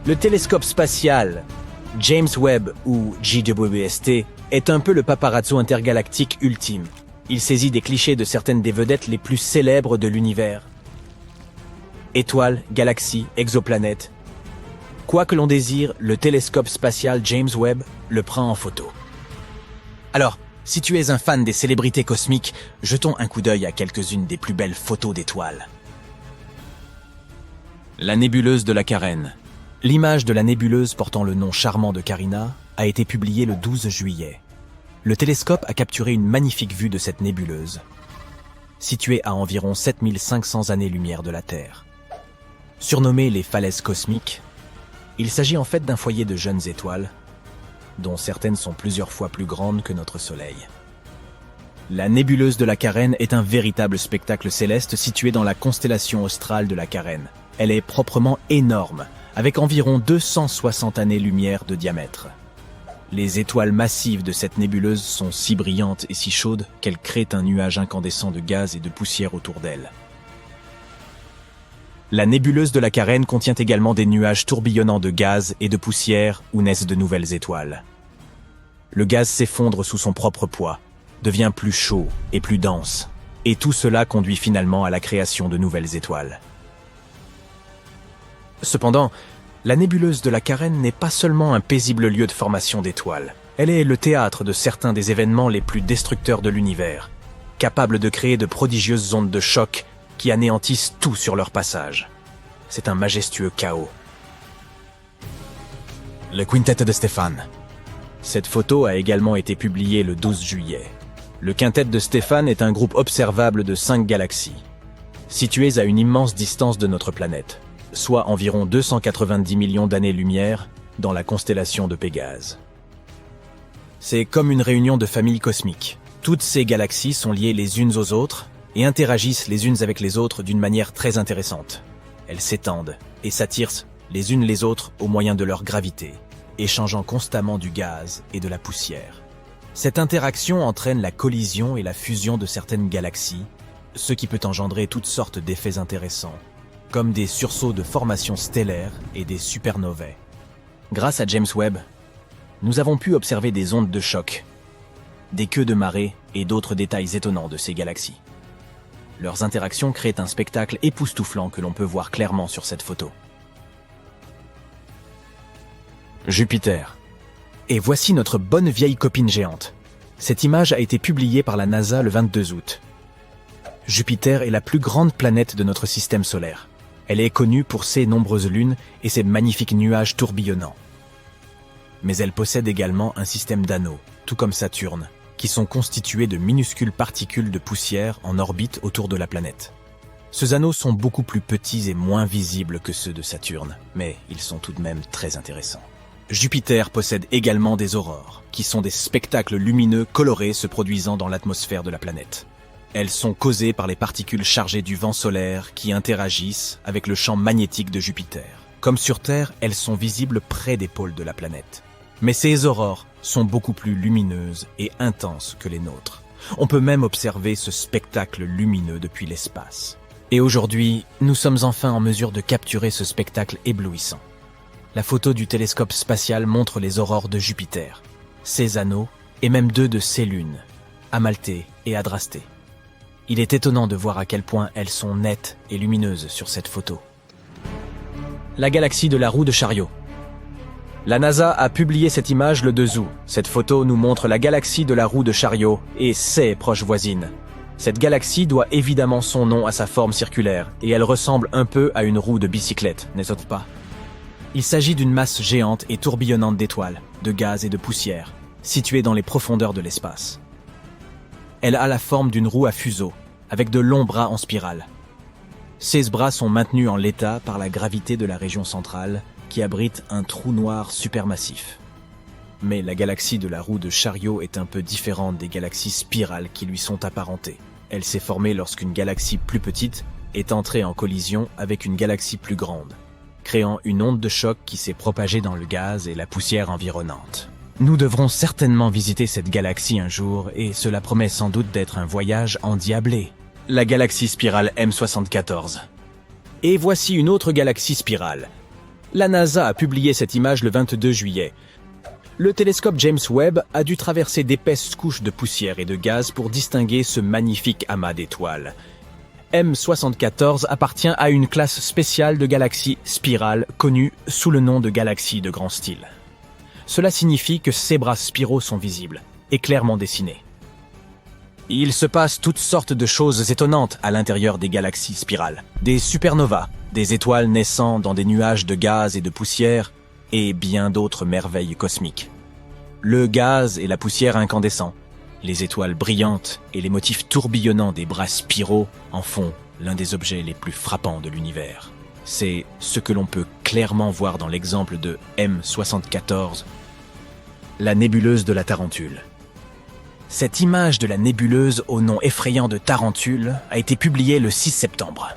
Le télescope spatial James Webb ou JWST est un peu le paparazzo intergalactique ultime. Il saisit des clichés de certaines des vedettes les plus célèbres de l'univers. Étoiles, galaxies, exoplanètes. Quoi que l'on désire, le télescope spatial James Webb le prend en photo. Alors, si tu es un fan des célébrités cosmiques, jetons un coup d'œil à quelques-unes des plus belles photos d'étoiles. La nébuleuse de la Carène. L'image de la nébuleuse portant le nom charmant de Carina a été publiée le 12 juillet. Le télescope a capturé une magnifique vue de cette nébuleuse, située à environ 7500 années-lumière de la Terre. Surnommée les falaises cosmiques, il s'agit en fait d'un foyer de jeunes étoiles, dont certaines sont plusieurs fois plus grandes que notre Soleil. La nébuleuse de la Carène est un véritable spectacle céleste situé dans la constellation australe de la Carène. Elle est proprement énorme, avec environ 260 années-lumière de diamètre. Les étoiles massives de cette nébuleuse sont si brillantes et si chaudes qu'elles créent un nuage incandescent de gaz et de poussière autour d'elles. La nébuleuse de la Carène contient également des nuages tourbillonnants de gaz et de poussière où naissent de nouvelles étoiles. Le gaz s'effondre sous son propre poids, devient plus chaud et plus dense, et tout cela conduit finalement à la création de nouvelles étoiles. Cependant, la nébuleuse de la Carène n'est pas seulement un paisible lieu de formation d'étoiles. Elle est le théâtre de certains des événements les plus destructeurs de l'univers, capable de créer de prodigieuses ondes de choc qui anéantissent tout sur leur passage. C'est un majestueux chaos. Le quintet de Stéphane. Cette photo a également été publiée le 12 juillet. Le quintet de Stéphane est un groupe observable de 5 galaxies, situées à une immense distance de notre planète, soit environ 290 millions d'années-lumière dans la constellation de Pégase. C'est comme une réunion de familles cosmiques. Toutes ces galaxies sont liées les unes aux autres et interagissent les unes avec les autres d'une manière très intéressante. Elles s'étendent et s'attirent les unes les autres au moyen de leur gravité, échangeant constamment du gaz et de la poussière. Cette interaction entraîne la collision et la fusion de certaines galaxies, ce qui peut engendrer toutes sortes d'effets intéressants, comme des sursauts de formation stellaire et des supernovae. Grâce à James Webb, nous avons pu observer des ondes de choc, des queues de marée et d'autres détails étonnants de ces galaxies. Leurs interactions créent un spectacle époustouflant que l'on peut voir clairement sur cette photo. Jupiter. Et voici notre bonne vieille copine géante. Cette image a été publiée par la NASA le 22 août. Jupiter est la plus grande planète de notre système solaire. Elle est connue pour ses nombreuses lunes et ses magnifiques nuages tourbillonnants. Mais elle possède également un système d'anneaux, tout comme Saturne, qui sont constitués de minuscules particules de poussière en orbite autour de la planète. Ces anneaux sont beaucoup plus petits et moins visibles que ceux de Saturne, mais ils sont tout de même très intéressants. Jupiter possède également des aurores, qui sont des spectacles lumineux colorés se produisant dans l'atmosphère de la planète. Elles sont causées par les particules chargées du vent solaire qui interagissent avec le champ magnétique de Jupiter. Comme sur Terre, elles sont visibles près des pôles de la planète. Mais ces aurores sont beaucoup plus lumineuses et intenses que les nôtres. On peut même observer ce spectacle lumineux depuis l'espace. Et aujourd'hui, nous sommes enfin en mesure de capturer ce spectacle éblouissant. La photo du télescope spatial montre les aurores de Jupiter, ses anneaux et même 2 de ses lunes, Amalthée et Adrastée. Il est étonnant de voir à quel point elles sont nettes et lumineuses sur cette photo. La galaxie de la roue de Chariot. La NASA a publié cette image le 2 août. Cette photo nous montre la galaxie de la roue de Chariot et ses proches voisines. Cette galaxie doit évidemment son nom à sa forme circulaire et elle ressemble un peu à une roue de bicyclette, n'est-ce pas? Il s'agit d'une masse géante et tourbillonnante d'étoiles, de gaz et de poussière, située dans les profondeurs de l'espace. Elle a la forme d'une roue à fuseau, avec de longs bras en spirale. Ces bras sont maintenus en l'état par la gravité de la région centrale, qui abrite un trou noir supermassif. Mais la galaxie de la roue de Chariot est un peu différente des galaxies spirales qui lui sont apparentées. Elle s'est formée lorsqu'une galaxie plus petite est entrée en collision avec une galaxie plus grande, créant une onde de choc qui s'est propagée dans le gaz et la poussière environnante. Nous devrons certainement visiter cette galaxie un jour et cela promet sans doute d'être un voyage endiablé. La galaxie spirale M74. Et voici une autre galaxie spirale, La NASA a publié cette image le 22 juillet. Le télescope James Webb a dû traverser d'épaisses couches de poussière et de gaz pour distinguer ce magnifique amas d'étoiles. M74 appartient à une classe spéciale de galaxies spirales connue sous le nom de galaxies de grand style. Cela signifie que ces bras spiraux sont visibles et clairement dessinés. Il se passe toutes sortes de choses étonnantes à l'intérieur des galaxies spirales. Des supernovas, des étoiles naissant dans des nuages de gaz et de poussière, et bien d'autres merveilles cosmiques. Le gaz et la poussière incandescents, les étoiles brillantes et les motifs tourbillonnants des bras spiraux en font l'un des objets les plus frappants de l'univers. C'est ce que l'on peut clairement voir dans l'exemple de M74, la nébuleuse de la Tarentule. Cette image de la nébuleuse au nom effrayant de Tarentule a été publiée le 6 septembre.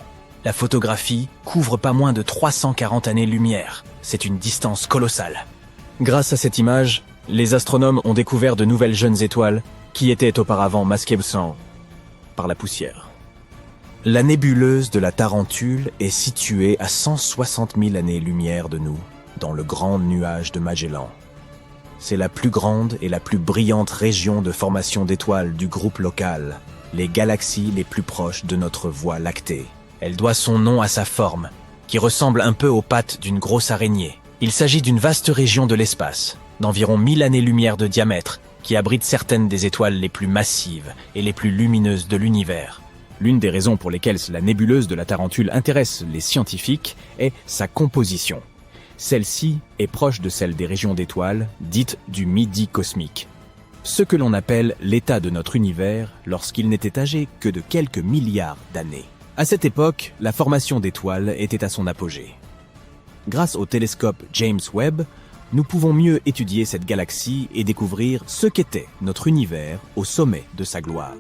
La photographie couvre pas moins de 340 années-lumière. C'est une distance colossale. Grâce à cette image, les astronomes ont découvert de nouvelles jeunes étoiles qui étaient auparavant masquées par la poussière. La nébuleuse de la Tarentule est située à 160 000 années-lumière de nous, dans le grand nuage de Magellan. C'est la plus grande et la plus brillante région de formation d'étoiles du groupe local, les galaxies les plus proches de notre Voie lactée. Elle doit son nom à sa forme, qui ressemble un peu aux pattes d'une grosse araignée. Il s'agit d'une vaste région de l'espace, d'environ 1000 années-lumière de diamètre, qui abrite certaines des étoiles les plus massives et les plus lumineuses de l'univers. L'une des raisons pour lesquelles la nébuleuse de la Tarentule intéresse les scientifiques est sa composition. Celle-ci est proche de celle des régions d'étoiles, dites du midi cosmique. Ce que l'on appelle l'état de notre univers lorsqu'il n'était âgé que de quelques milliards d'années. À cette époque, la formation d'étoiles était à son apogée. Grâce au télescope James Webb, nous pouvons mieux étudier cette galaxie et découvrir ce qu'était notre univers au sommet de sa gloire.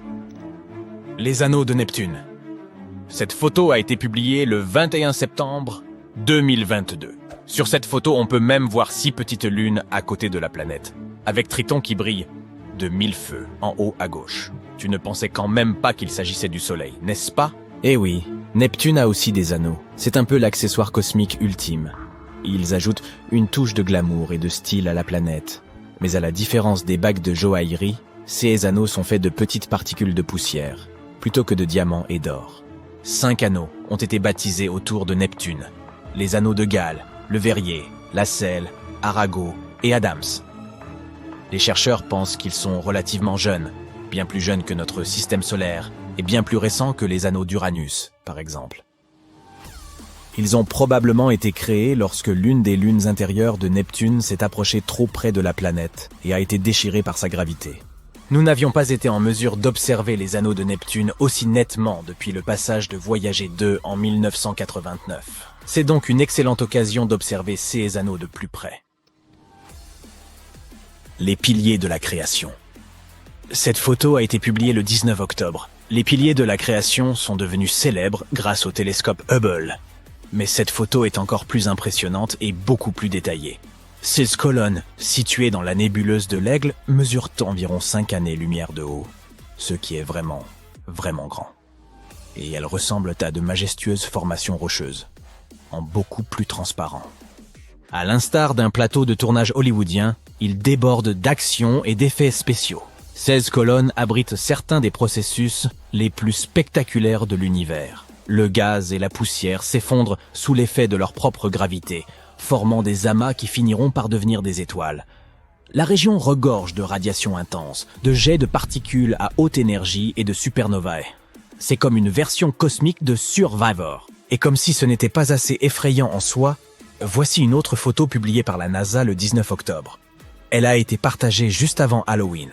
Les anneaux de Neptune. Cette photo a été publiée le 21 septembre 2022. Sur cette photo, on peut même voir 6 petites lunes à côté de la planète, avec Triton qui brille de 1000 feux en haut à gauche. Tu ne pensais quand même pas qu'il s'agissait du Soleil, n'est-ce pas? Eh oui, Neptune a aussi des anneaux. C'est un peu l'accessoire cosmique ultime. Ils ajoutent une touche de glamour et de style à la planète. Mais à la différence des bagues de joaillerie, ces anneaux sont faits de petites particules de poussière, plutôt que de diamants et d'or. 5 anneaux ont été baptisés autour de Neptune. Les anneaux de Gale, le Verrier, Lassell, Arago et Adams. Les chercheurs pensent qu'ils sont relativement jeunes, bien plus jeunes que notre système solaire, et bien plus récents que les anneaux d'Uranus, par exemple. Ils ont probablement été créés lorsque l'une des lunes intérieures de Neptune s'est approchée trop près de la planète et a été déchirée par sa gravité. Nous n'avions pas été en mesure d'observer les anneaux de Neptune aussi nettement depuis le passage de Voyager 2 en 1989. C'est donc une excellente occasion d'observer ces anneaux de plus près. Les piliers de la création. Cette photo a été publiée le 19 octobre. Les piliers de la création sont devenus célèbres grâce au télescope Hubble. Mais cette photo est encore plus impressionnante et beaucoup plus détaillée. Ces colonnes, situées dans la nébuleuse de l'Aigle, mesurent environ 5 années-lumière de haut, ce qui est vraiment, vraiment grand. Et elles ressemblent à de majestueuses formations rocheuses, en beaucoup plus transparent. À l'instar d'un plateau de tournage hollywoodien, il déborde d'actions et d'effets spéciaux. 16 colonnes abritent certains des processus les plus spectaculaires de l'univers. Le gaz et la poussière s'effondrent sous l'effet de leur propre gravité, formant des amas qui finiront par devenir des étoiles. La région regorge de radiations intenses, de jets de particules à haute énergie et de supernovae. C'est comme une version cosmique de Survivor. Et comme si ce n'était pas assez effrayant en soi, voici une autre photo publiée par la NASA le 19 octobre. Elle a été partagée juste avant Halloween.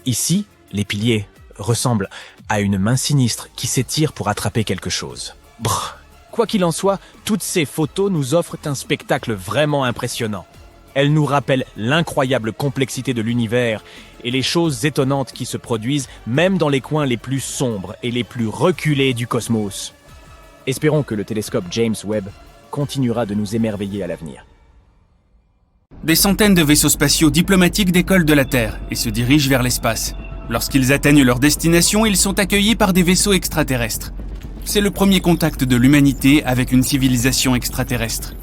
Ici, les piliers ressemblent à une main sinistre qui s'étire pour attraper quelque chose. Brrr. Quoi qu'il en soit, toutes ces photos nous offrent un spectacle vraiment impressionnant. Elles nous rappellent l'incroyable complexité de l'univers et les choses étonnantes qui se produisent même dans les coins les plus sombres et les plus reculés du cosmos. Espérons que le télescope James Webb continuera de nous émerveiller à l'avenir. Des centaines de vaisseaux spatiaux diplomatiques décollent de la Terre et se dirigent vers l'espace. Lorsqu'ils atteignent leur destination, ils sont accueillis par des vaisseaux extraterrestres. C'est le premier contact de l'humanité avec une civilisation extraterrestre.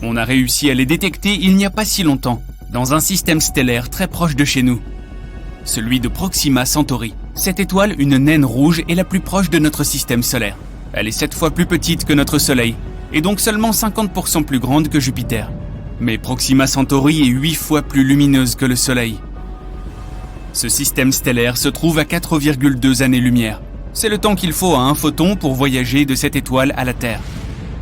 On a réussi à les détecter il n'y a pas si longtemps, dans un système stellaire très proche de chez nous. Celui de Proxima Centauri. Cette étoile, une naine rouge, est la plus proche de notre système solaire. Elle est 7 fois plus petite que notre Soleil, et donc seulement 50% plus grande que Jupiter. Mais Proxima Centauri est 8 fois plus lumineuse que le Soleil. Ce système stellaire se trouve à 4,2 années-lumière. C'est le temps qu'il faut à un photon pour voyager de cette étoile à la Terre.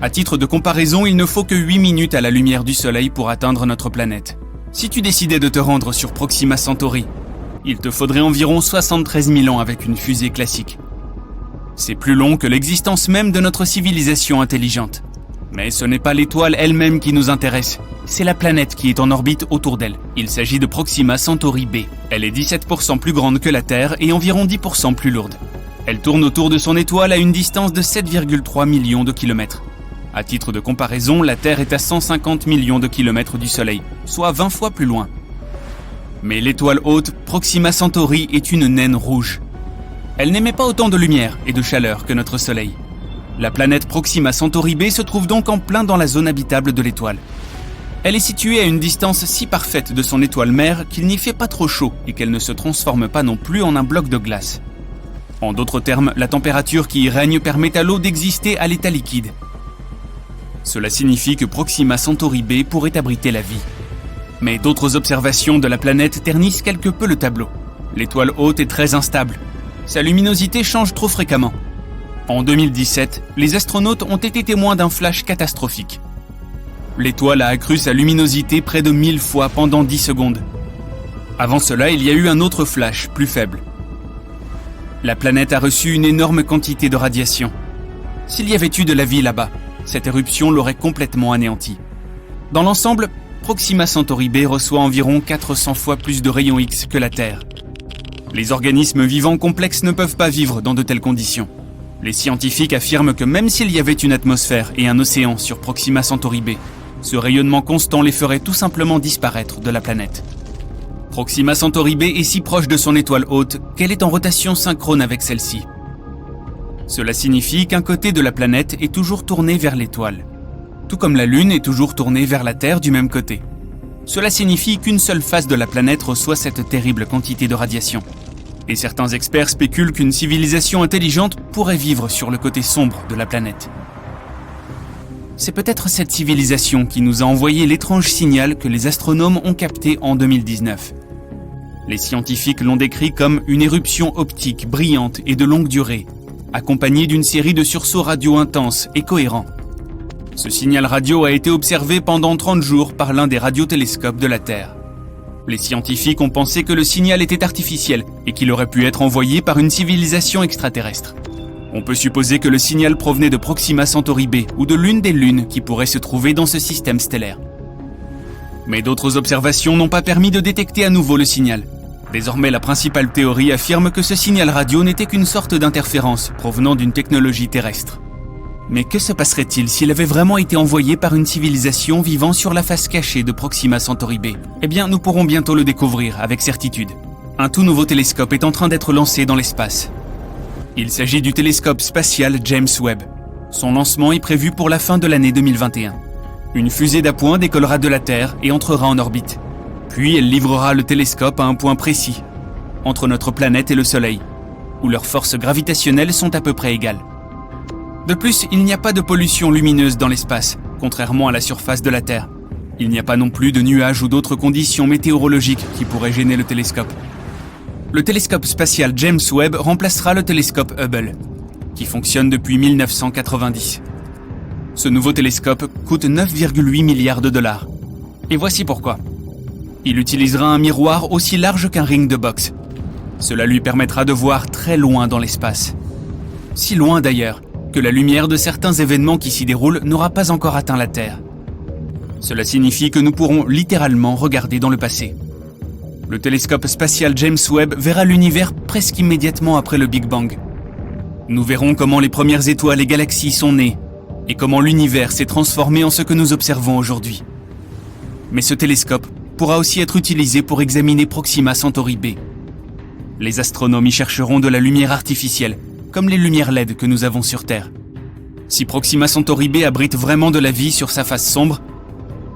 À titre de comparaison, il ne faut que 8 minutes à la lumière du Soleil pour atteindre notre planète. Si tu décidais de te rendre sur Proxima Centauri, il te faudrait environ 73 000 ans avec une fusée classique. C'est plus long que l'existence même de notre civilisation intelligente. Mais ce n'est pas l'étoile elle-même qui nous intéresse, c'est la planète qui est en orbite autour d'elle. Il s'agit de Proxima Centauri b. Elle est 17% plus grande que la Terre et environ 10% plus lourde. Elle tourne autour de son étoile à une distance de 7,3 millions de kilomètres. À titre de comparaison, la Terre est à 150 millions de kilomètres du Soleil, soit 20 fois plus loin. Mais l'étoile haute, Proxima Centauri, est une naine rouge. Elle n'émet pas autant de lumière et de chaleur que notre Soleil. La planète Proxima Centauri b se trouve donc en plein dans la zone habitable de l'étoile. Elle est située à une distance si parfaite de son étoile mère qu'il n'y fait pas trop chaud et qu'elle ne se transforme pas non plus en un bloc de glace. En d'autres termes, la température qui y règne permet à l'eau d'exister à l'état liquide. Cela signifie que Proxima Centauri b pourrait abriter la vie. Mais d'autres observations de la planète ternissent quelque peu le tableau. L'étoile haute est très instable. Sa luminosité change trop fréquemment. En 2017, les astronautes ont été témoins d'un flash catastrophique. L'étoile a accru sa luminosité près de 1000 fois pendant 10 secondes. Avant cela, il y a eu un autre flash, plus faible. La planète a reçu une énorme quantité de radiation. S'il y avait eu de la vie là-bas, cette éruption l'aurait complètement anéantie. Dans l'ensemble, Proxima Centauri b reçoit environ 400 fois plus de rayons X que la Terre. Les organismes vivants complexes ne peuvent pas vivre dans de telles conditions. Les scientifiques affirment que même s'il y avait une atmosphère et un océan sur Proxima Centauri b, ce rayonnement constant les ferait tout simplement disparaître de la planète. Proxima Centauri b est si proche de son étoile haute qu'elle est en rotation synchrone avec celle-ci. Cela signifie qu'un côté de la planète est toujours tourné vers l'étoile, tout comme la Lune est toujours tournée vers la Terre du même côté. Cela signifie qu'une seule face de la planète reçoit cette terrible quantité de radiation. Et certains experts spéculent qu'une civilisation intelligente pourrait vivre sur le côté sombre de la planète. C'est peut-être cette civilisation qui nous a envoyé l'étrange signal que les astronomes ont capté en 2019. Les scientifiques l'ont décrit comme une éruption optique brillante et de longue durée, accompagnée d'une série de sursauts radio intenses et cohérents. Ce signal radio a été observé pendant 30 jours par l'un des radiotélescopes de la Terre. Les scientifiques ont pensé que le signal était artificiel et qu'il aurait pu être envoyé par une civilisation extraterrestre. On peut supposer que le signal provenait de Proxima Centauri b ou de l'une des lunes qui pourraient se trouver dans ce système stellaire. Mais d'autres observations n'ont pas permis de détecter à nouveau le signal. Désormais, la principale théorie affirme que ce signal radio n'était qu'une sorte d'interférence provenant d'une technologie terrestre. Mais que se passerait-il s'il avait vraiment été envoyé par une civilisation vivant sur la face cachée de Proxima Centauri b? Eh bien, nous pourrons bientôt le découvrir avec certitude. Un tout nouveau télescope est en train d'être lancé dans l'espace. Il s'agit du télescope spatial James Webb. Son lancement est prévu pour la fin de l'année 2021. Une fusée d'appoint décollera de la Terre et entrera en orbite. Puis elle livrera le télescope à un point précis, entre notre planète et le Soleil, où leurs forces gravitationnelles sont à peu près égales. De plus, il n'y a pas de pollution lumineuse dans l'espace, contrairement à la surface de la Terre. Il n'y a pas non plus de nuages ou d'autres conditions météorologiques qui pourraient gêner le télescope. Le télescope spatial James Webb remplacera le télescope Hubble, qui fonctionne depuis 1990. Ce nouveau télescope coûte 9,8 milliards de dollars. Et voici pourquoi. Il utilisera un miroir aussi large qu'un ring de boxe. Cela lui permettra de voir très loin dans l'espace. Si loin d'ailleurs, que la lumière de certains événements qui s'y déroulent n'aura pas encore atteint la Terre. Cela signifie que nous pourrons littéralement regarder dans le passé. Le télescope spatial James Webb verra l'univers presque immédiatement après le Big Bang. Nous verrons comment les premières étoiles et galaxies sont nées, et comment l'univers s'est transformé en ce que nous observons aujourd'hui. Mais ce télescope pourra aussi être utilisé pour examiner Proxima Centauri b. Les astronomes y chercheront de la lumière artificielle, comme les lumières LED que nous avons sur Terre. Si Proxima Centauri b abrite vraiment de la vie sur sa face sombre,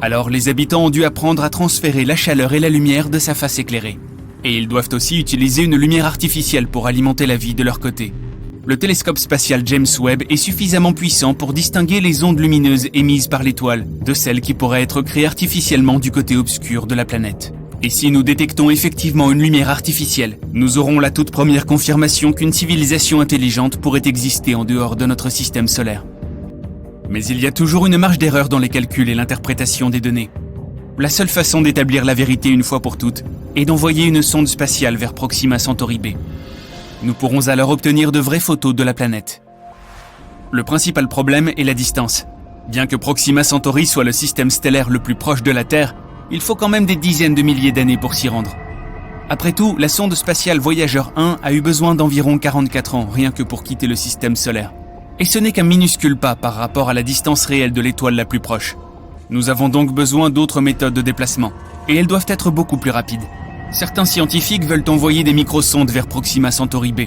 Alors les habitants ont dû apprendre à transférer la chaleur et la lumière de sa face éclairée. Et ils doivent aussi utiliser une lumière artificielle pour alimenter la vie de leur côté. Le télescope spatial James Webb est suffisamment puissant pour distinguer les ondes lumineuses émises par l'étoile de celles qui pourraient être créées artificiellement du côté obscur de la planète. Et si nous détectons effectivement une lumière artificielle, nous aurons la toute première confirmation qu'une civilisation intelligente pourrait exister en dehors de notre système solaire. Mais il y a toujours une marge d'erreur dans les calculs et l'interprétation des données. La seule façon d'établir la vérité une fois pour toutes est d'envoyer une sonde spatiale vers Proxima Centauri B. Nous pourrons alors obtenir de vraies photos de la planète. Le principal problème est la distance. Bien que Proxima Centauri soit le système stellaire le plus proche de la Terre, il faut quand même des dizaines de milliers d'années pour s'y rendre. Après tout, la sonde spatiale Voyager 1 a eu besoin d'environ 44 ans rien que pour quitter le système solaire. Et ce n'est qu'un minuscule pas par rapport à la distance réelle de l'étoile la plus proche. Nous avons donc besoin d'autres méthodes de déplacement, et elles doivent être beaucoup plus rapides. Certains scientifiques veulent envoyer des microsondes vers Proxima Centauri B.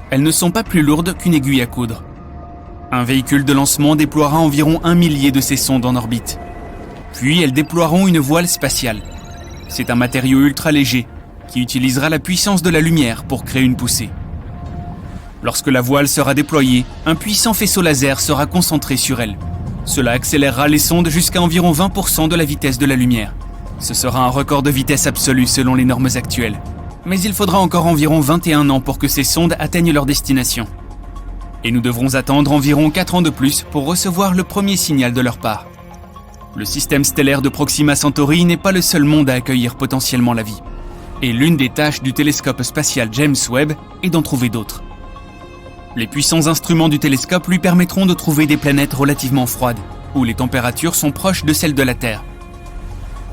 Elles ne sont pas plus lourdes qu'une aiguille à coudre. Un véhicule de lancement déploiera environ 1 millier de ces sondes en orbite. Puis elles déploieront une voile spatiale. C'est un matériau ultra léger qui utilisera la puissance de la lumière pour créer une poussée. Lorsque la voile sera déployée, un puissant faisceau laser sera concentré sur elle. Cela accélérera les sondes jusqu'à environ 20% de la vitesse de la lumière. Ce sera un record de vitesse absolue selon les normes actuelles. Mais il faudra encore environ 21 ans pour que ces sondes atteignent leur destination. Et nous devrons attendre environ 4 ans de plus pour recevoir le premier signal de leur part. Le système stellaire de Proxima Centauri n'est pas le seul monde à accueillir potentiellement la vie. Et l'une des tâches du télescope spatial James Webb est d'en trouver d'autres. Les puissants instruments du télescope lui permettront de trouver des planètes relativement froides, où les températures sont proches de celles de la Terre.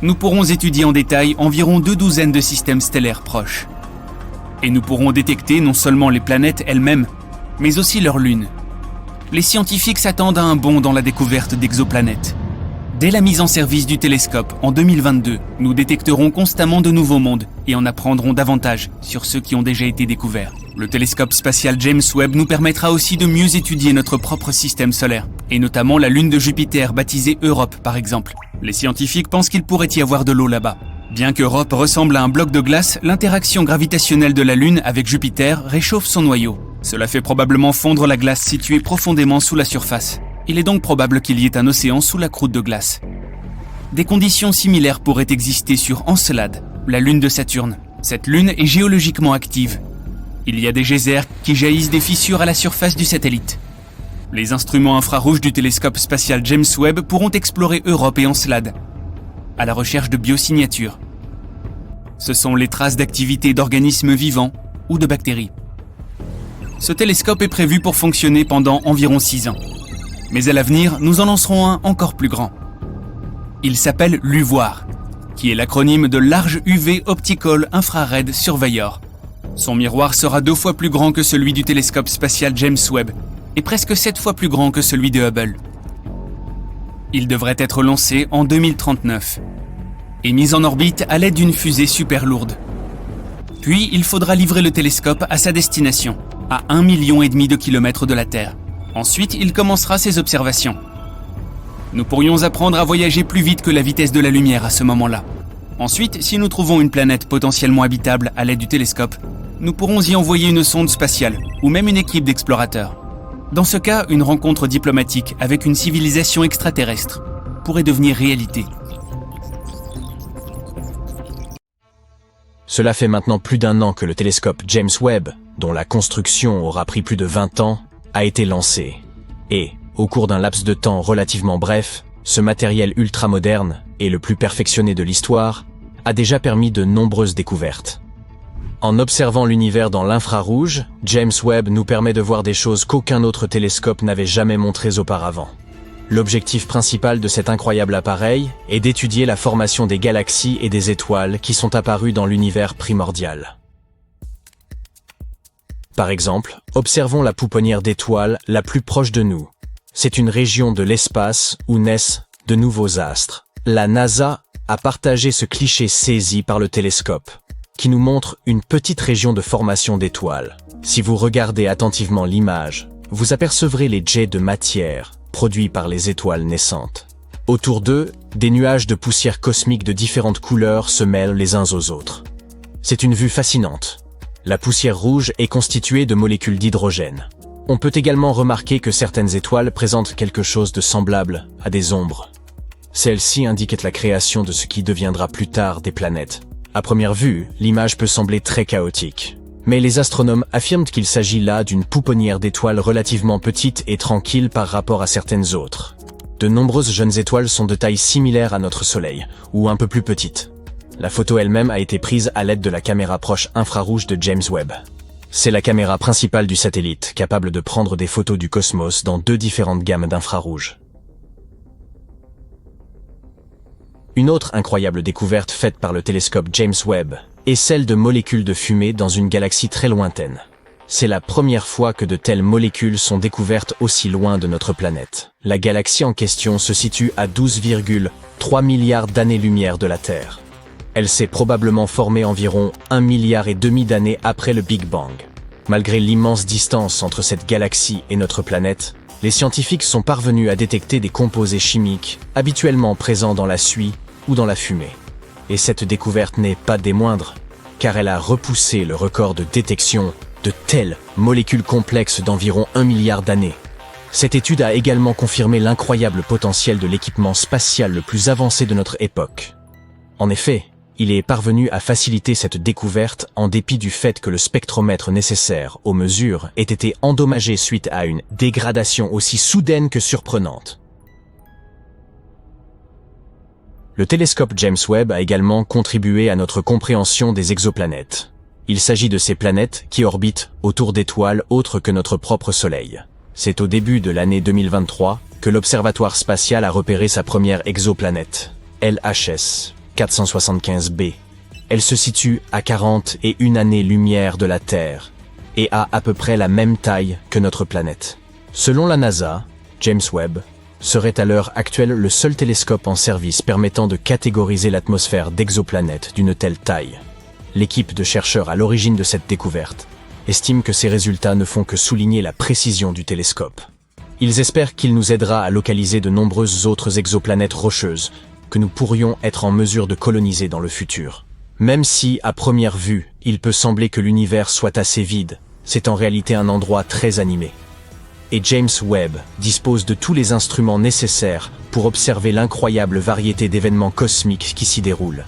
Nous pourrons étudier en détail environ 2 douzaines de systèmes stellaires proches. Et nous pourrons détecter non seulement les planètes elles-mêmes, mais aussi leurs lunes. Les scientifiques s'attendent à un bond dans la découverte d'exoplanètes. Dès la mise en service du télescope en 2022, nous détecterons constamment de nouveaux mondes et en apprendrons davantage sur ceux qui ont déjà été découverts. Le télescope spatial James Webb nous permettra aussi de mieux étudier notre propre système solaire, et notamment la lune de Jupiter baptisée Europe par exemple. Les scientifiques pensent qu'il pourrait y avoir de l'eau là-bas. Bien qu'Europe ressemble à un bloc de glace, l'interaction gravitationnelle de la Lune avec Jupiter réchauffe son noyau. Cela fait probablement fondre la glace située profondément sous la surface. Il est donc probable qu'il y ait un océan sous la croûte de glace. Des conditions similaires pourraient exister sur Encelade, la lune de Saturne. Cette lune est géologiquement active. Il y a des geysers qui jaillissent des fissures à la surface du satellite. Les instruments infrarouges du télescope spatial James Webb pourront explorer Europe et Encelade, à la recherche de biosignatures. Ce sont les traces d'activité d'organismes vivants ou de bactéries. Ce télescope est prévu pour fonctionner pendant environ 6 ans. Mais à l'avenir, nous en lancerons un encore plus grand. Il s'appelle LUVOIR, qui est l'acronyme de Large UV Optical Infrared Surveyor. Son miroir sera 2 fois plus grand que celui du télescope spatial James Webb et presque 7 fois plus grand que celui de Hubble. Il devrait être lancé en 2039 et mis en orbite à l'aide d'une fusée super lourde. Puis, il faudra livrer le télescope à sa destination, à 1,5 million de kilomètres de la Terre. Ensuite, il commencera ses observations. Nous pourrions apprendre à voyager plus vite que la vitesse de la lumière à ce moment-là. Ensuite, si nous trouvons une planète potentiellement habitable à l'aide du télescope, nous pourrons y envoyer une sonde spatiale ou même une équipe d'explorateurs. Dans ce cas, une rencontre diplomatique avec une civilisation extraterrestre pourrait devenir réalité. Cela fait maintenant plus d'1 an que le télescope James Webb, dont la construction aura pris plus de 20 ans, a été lancé. Et, au cours d'un laps de temps relativement bref, ce matériel ultramoderne, et le plus perfectionné de l'histoire, a déjà permis de nombreuses découvertes. En observant l'univers dans l'infrarouge, James Webb nous permet de voir des choses qu'aucun autre télescope n'avait jamais montrées auparavant. L'objectif principal de cet incroyable appareil est d'étudier la formation des galaxies et des étoiles qui sont apparues dans l'univers primordial. Par exemple, observons la pouponnière d'étoiles la plus proche de nous. C'est une région de l'espace où naissent de nouveaux astres. La NASA a partagé ce cliché saisi par le télescope, qui nous montre une petite région de formation d'étoiles. Si vous regardez attentivement l'image, vous apercevrez les jets de matière produits par les étoiles naissantes. Autour d'eux, des nuages de poussière cosmique de différentes couleurs se mêlent les uns aux autres. C'est une vue fascinante. La poussière rouge est constituée de molécules d'hydrogène. On peut également remarquer que certaines étoiles présentent quelque chose de semblable à des ombres. Celles-ci indiquent la création de ce qui deviendra plus tard des planètes. À première vue, l'image peut sembler très chaotique. Mais les astronomes affirment qu'il s'agit là d'une pouponnière d'étoiles relativement petite et tranquille par rapport à certaines autres. De nombreuses jeunes étoiles sont de taille similaire à notre Soleil, ou un peu plus petites. La photo elle-même a été prise à l'aide de la caméra proche infrarouge de James Webb. C'est la caméra principale du satellite, capable de prendre des photos du cosmos dans 2 différentes gammes d'infrarouge. Une autre incroyable découverte faite par le télescope James Webb est celle de molécules de fumée dans une galaxie très lointaine. C'est la première fois que de telles molécules sont découvertes aussi loin de notre planète. La galaxie en question se situe à 12,3 milliards d'années-lumière de la Terre. Elle s'est probablement formée environ 1,5 milliard d'années après le Big Bang. Malgré l'immense distance entre cette galaxie et notre planète, les scientifiques sont parvenus à détecter des composés chimiques habituellement présents dans la suie ou dans la fumée. Et cette découverte n'est pas des moindres, car elle a repoussé le record de détection de telles molécules complexes d'environ 1 milliard d'années. Cette étude a également confirmé l'incroyable potentiel de l'équipement spatial le plus avancé de notre époque. En effet, il est parvenu à faciliter cette découverte en dépit du fait que le spectromètre nécessaire aux mesures ait été endommagé suite à une dégradation aussi soudaine que surprenante. Le télescope James Webb a également contribué à notre compréhension des exoplanètes. Il s'agit de ces planètes qui orbitent autour d'étoiles autres que notre propre Soleil. C'est au début de l'année 2023 que l'Observatoire spatial a repéré sa première exoplanète, LHS 475b. Elle se situe à 41 années-lumière de la Terre et a à peu près la même taille que notre planète. Selon la NASA, James Webb serait à l'heure actuelle le seul télescope en service permettant de catégoriser l'atmosphère d'exoplanètes d'une telle taille. L'équipe de chercheurs à l'origine de cette découverte estime que ces résultats ne font que souligner la précision du télescope. Ils espèrent qu'il nous aidera à localiser de nombreuses autres exoplanètes rocheuses que nous pourrions être en mesure de coloniser dans le futur. Même si, à première vue, il peut sembler que l'univers soit assez vide, c'est en réalité un endroit très animé. Et James Webb dispose de tous les instruments nécessaires pour observer l'incroyable variété d'événements cosmiques qui s'y déroulent.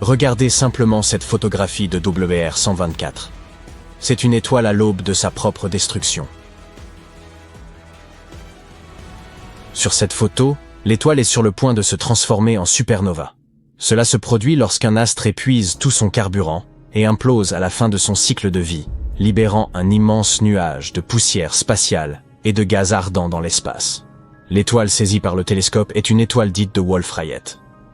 Regardez simplement cette photographie de WR124. C'est une étoile à l'aube de sa propre destruction. Sur cette photo, l'étoile est sur le point de se transformer en supernova. Cela se produit lorsqu'un astre épuise tout son carburant et implose à la fin de son cycle de vie, libérant un immense nuage de poussière spatiale et de gaz ardent dans l'espace. L'étoile saisie par le télescope est une étoile dite de Wolf-Rayet.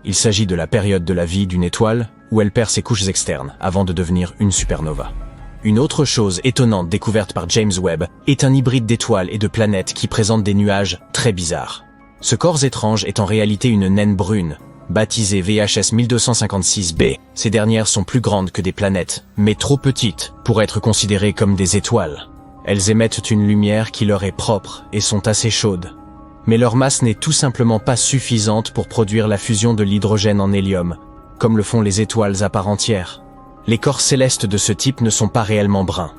Il s'agit de la période de la vie d'une étoile où elle perd ses couches externes avant de devenir une supernova. Une autre chose étonnante découverte par James Webb est un hybride d'étoiles et de planètes qui présente des nuages très bizarres. Ce corps étrange est en réalité une naine brune, baptisée VHS 1256b. Ces dernières sont plus grandes que des planètes, mais trop petites pour être considérées comme des étoiles. Elles émettent une lumière qui leur est propre et sont assez chaudes. Mais leur masse n'est tout simplement pas suffisante pour produire la fusion de l'hydrogène en hélium, comme le font les étoiles à part entière. Les corps célestes de ce type ne sont pas réellement bruns.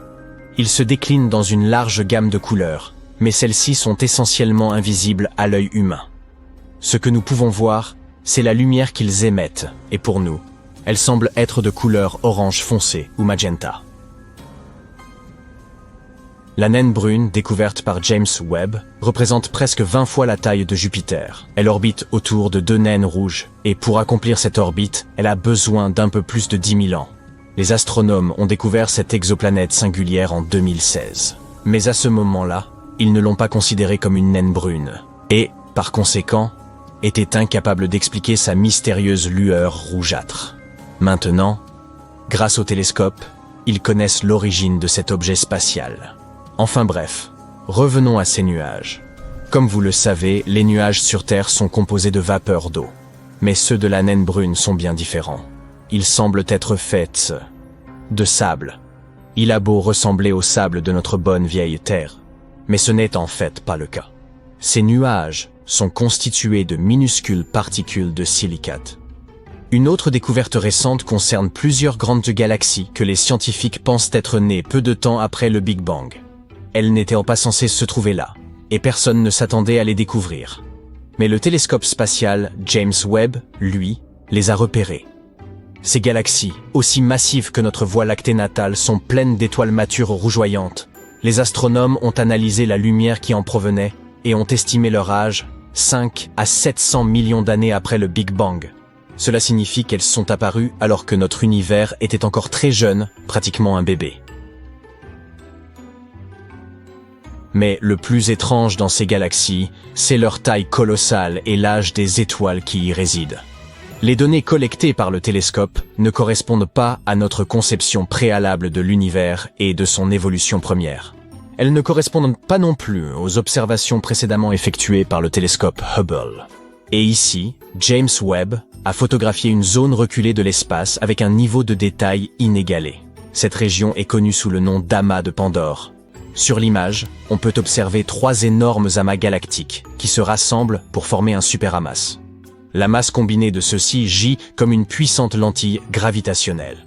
Ils se déclinent dans une large gamme de couleurs, mais celles-ci sont essentiellement invisibles à l'œil humain. Ce que nous pouvons voir, c'est la lumière qu'ils émettent, et pour nous, elle semble être de couleur orange foncé ou magenta. La naine brune, découverte par James Webb, représente presque 20 fois la taille de Jupiter. Elle orbite autour de 2 naines rouges, et pour accomplir cette orbite, elle a besoin d'un peu plus de 10 000 ans. Les astronomes ont découvert cette exoplanète singulière en 2016. Mais à ce moment-là, ils ne l'ont pas considérée comme une naine brune, et, par conséquent, étaient incapables d'expliquer sa mystérieuse lueur rougeâtre. Maintenant, grâce au télescope, ils connaissent l'origine de cet objet spatial. Enfin bref, revenons à ces nuages. Comme vous le savez, les nuages sur Terre sont composés de vapeur d'eau. Mais ceux de la naine brune sont bien différents. Ils semblent être faits de sable. Il a beau ressembler au sable de notre bonne vieille Terre, mais ce n'est en fait pas le cas. Ces nuages sont constituées de minuscules particules de silicate. Une autre découverte récente concerne plusieurs grandes galaxies que les scientifiques pensent être nées peu de temps après le Big Bang. Elles n'étaient pas censées se trouver là, et personne ne s'attendait à les découvrir. Mais le télescope spatial James Webb, lui, les a repérées. Ces galaxies, aussi massives que notre Voie lactée natale, sont pleines d'étoiles matures rougeoyantes. Les astronomes ont analysé la lumière qui en provenait et ont estimé leur âge 5 à 700 millions d'années après le Big Bang. Cela signifie qu'elles sont apparues alors que notre univers était encore très jeune, pratiquement un bébé. Mais le plus étrange dans ces galaxies, c'est leur taille colossale et l'âge des étoiles qui y résident. Les données collectées par le télescope ne correspondent pas à notre conception préalable de l'univers et de son évolution première. Elles ne correspondent pas non plus aux observations précédemment effectuées par le télescope Hubble. Et ici, James Webb a photographié une zone reculée de l'espace avec un niveau de détail inégalé. Cette région est connue sous le nom d'amas de Pandore. Sur l'image, on peut observer 3 énormes amas galactiques qui se rassemblent pour former un superamas. La masse combinée de ceux-ci gît comme une puissante lentille gravitationnelle.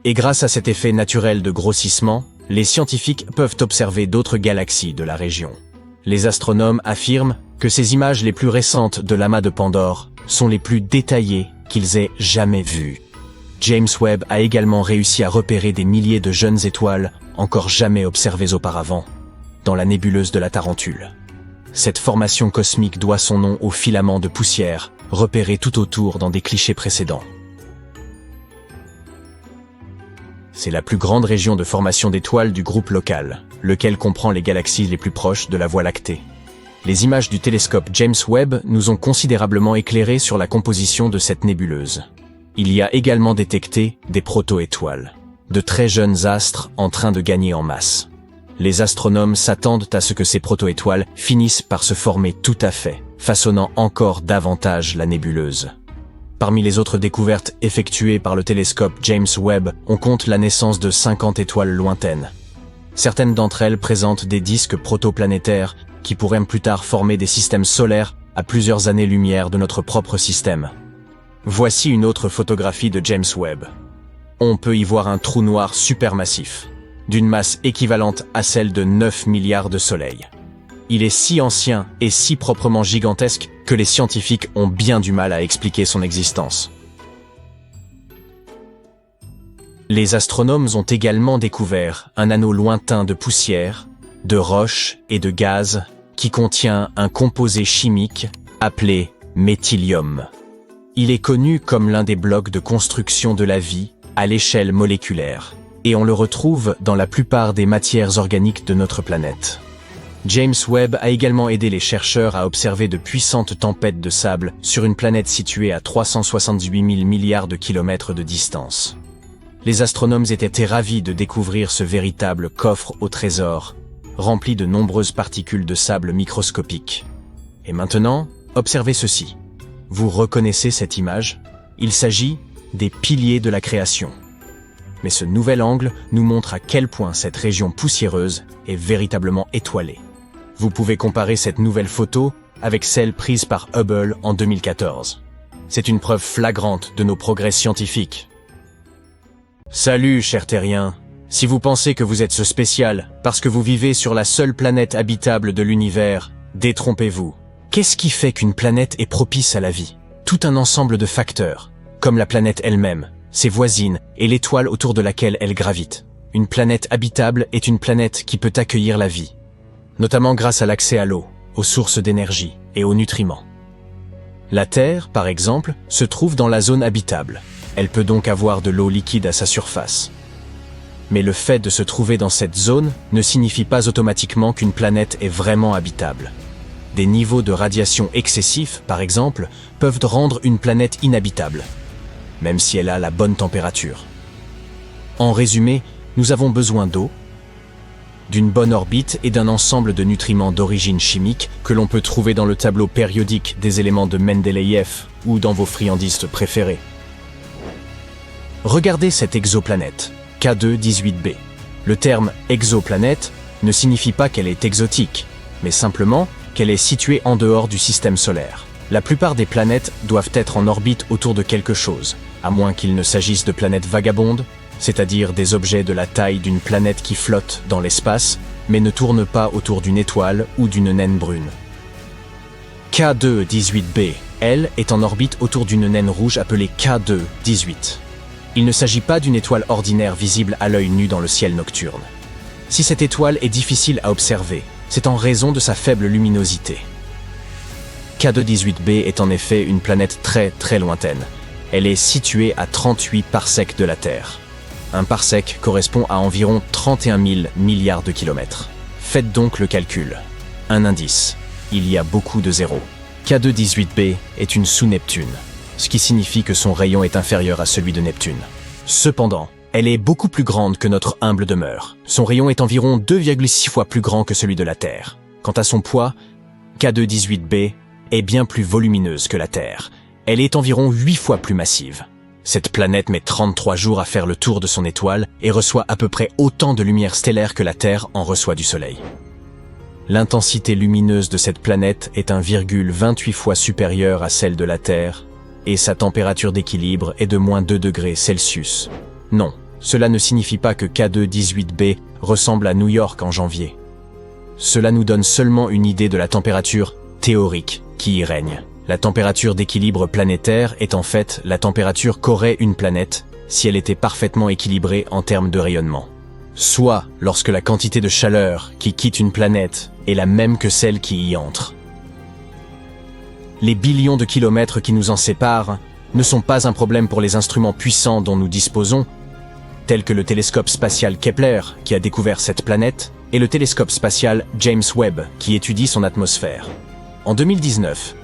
Et grâce à cet effet naturel de grossissement, les scientifiques peuvent observer d'autres galaxies de la région. Les astronomes affirment que ces images les plus récentes de l'amas de Pandore sont les plus détaillées qu'ils aient jamais vues. James Webb a également réussi à repérer des milliers de jeunes étoiles encore jamais observées auparavant, dans la nébuleuse de la Tarentule. Cette formation cosmique doit son nom aux filaments de poussière repérés tout autour dans des clichés précédents. C'est la plus grande région de formation d'étoiles du groupe local, lequel comprend les galaxies les plus proches de la Voie lactée. Les images du télescope James Webb nous ont considérablement éclairés sur la composition de cette nébuleuse. Il y a également détecté des proto-étoiles, de très jeunes astres en train de gagner en masse. Les astronomes s'attendent à ce que ces proto-étoiles finissent par se former tout à fait, façonnant encore davantage la nébuleuse. Parmi les autres découvertes effectuées par le télescope James Webb, on compte la naissance de 50 étoiles lointaines. Certaines d'entre elles présentent des disques protoplanétaires qui pourraient plus tard former des systèmes solaires à plusieurs années-lumière de notre propre système. Voici une autre photographie de James Webb. On peut y voir un trou noir supermassif, d'une masse équivalente à celle de 9 milliards de soleils. Il est si ancien et si proprement gigantesque que les scientifiques ont bien du mal à expliquer son existence. Les astronomes ont également découvert un anneau lointain de poussière, de roches et de gaz qui contient un composé chimique appelé méthylium. Il est connu comme l'un des blocs de construction de la vie à l'échelle moléculaire, et on le retrouve dans la plupart des matières organiques de notre planète. James Webb a également aidé les chercheurs à observer de puissantes tempêtes de sable sur une planète située à 378 000 milliards de kilomètres de distance. Les astronomes étaient ravis de découvrir ce véritable coffre au trésor, rempli de nombreuses particules de sable microscopiques. Et maintenant, observez ceci. Vous reconnaissez cette image? Il s'agit des piliers de la création. Mais ce nouvel angle nous montre à quel point cette région poussiéreuse est véritablement étoilée. Vous pouvez comparer cette nouvelle photo avec celle prise par Hubble en 2014. C'est une preuve flagrante de nos progrès scientifiques. Salut, chers terriens. Si vous pensez que vous êtes ce spécial parce que vous vivez sur la seule planète habitable de l'univers, détrompez-vous. Qu'est-ce qui fait qu'une planète est propice à la vie? Tout un ensemble de facteurs, comme la planète elle-même, ses voisines et l'étoile autour de laquelle elle gravite. Une planète habitable est une planète qui peut accueillir la vie, notamment grâce à l'accès à l'eau, aux sources d'énergie et aux nutriments. La Terre, par exemple, se trouve dans la zone habitable. Elle peut donc avoir de l'eau liquide à sa surface. Mais le fait de se trouver dans cette zone ne signifie pas automatiquement qu'une planète est vraiment habitable. Des niveaux de radiation excessifs, par exemple, peuvent rendre une planète inhabitable, même si elle a la bonne température. En résumé, nous avons besoin d'eau, d'une bonne orbite et d'un ensemble de nutriments d'origine chimique que l'on peut trouver dans le tableau périodique des éléments de Mendeleïev ou dans vos friandises préférées. Regardez cette exoplanète, K2-18b. Le terme exoplanète ne signifie pas qu'elle est exotique, mais simplement qu'elle est située en dehors du système solaire. La plupart des planètes doivent être en orbite autour de quelque chose, à moins qu'il ne s'agisse de planètes vagabondes, c'est-à-dire des objets de la taille d'une planète qui flotte dans l'espace, mais ne tourne pas autour d'une étoile ou d'une naine brune. K2-18b, elle, est en orbite autour d'une naine rouge appelée K2-18. Il ne s'agit pas d'une étoile ordinaire visible à l'œil nu dans le ciel nocturne. Si cette étoile est difficile à observer, c'est en raison de sa faible luminosité. K2-18b est en effet une planète très lointaine. Elle est située à 38 parsecs de la Terre. Un parsec correspond à environ 31 000 milliards de kilomètres. Faites donc le calcul. Un indice. Il y a beaucoup de zéros. K2-18b est une sous-Neptune, ce qui signifie que son rayon est inférieur à celui de Neptune. Cependant, elle est beaucoup plus grande que notre humble demeure. Son rayon est environ 2,6 fois plus grand que celui de la Terre. Quant à son poids, K2-18b est bien plus volumineuse que la Terre. Elle est environ 8 fois plus massive. Cette planète met 33 jours à faire le tour de son étoile et reçoit à peu près autant de lumière stellaire que la Terre en reçoit du Soleil. L'intensité lumineuse de cette planète est 1,28 fois supérieure à celle de la Terre, et sa température d'équilibre est de moins 2 degrés Celsius. Non, cela ne signifie pas que K2-18b ressemble à New York en janvier. Cela nous donne seulement une idée de la température théorique qui y règne. La température d'équilibre planétaire est en fait la température qu'aurait une planète si elle était parfaitement équilibrée en termes de rayonnement. Soit lorsque la quantité de chaleur qui quitte une planète est la même que celle qui y entre. Les billions de kilomètres qui nous en séparent ne sont pas un problème pour les instruments puissants dont nous disposons, tels que le télescope spatial Kepler qui a découvert cette planète et le télescope spatial James Webb qui étudie son atmosphère. En 2019,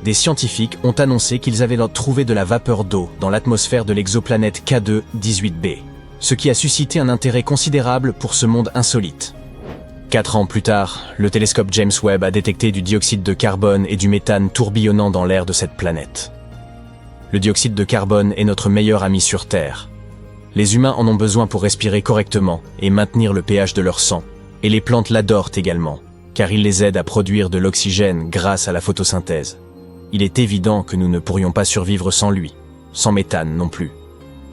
des scientifiques ont annoncé qu'ils avaient trouvé de la vapeur d'eau dans l'atmosphère de l'exoplanète K2-18b, ce qui a suscité un intérêt considérable pour ce monde insolite. 4 ans plus tard, le télescope James Webb a détecté du dioxyde de carbone et du méthane tourbillonnant dans l'air de cette planète. Le dioxyde de carbone est notre meilleur ami sur Terre. Les humains en ont besoin pour respirer correctement et maintenir le pH de leur sang, et les plantes l'adorent également, car il les aide à produire de l'oxygène grâce à la photosynthèse. Il est évident que nous ne pourrions pas survivre sans lui, sans méthane non plus.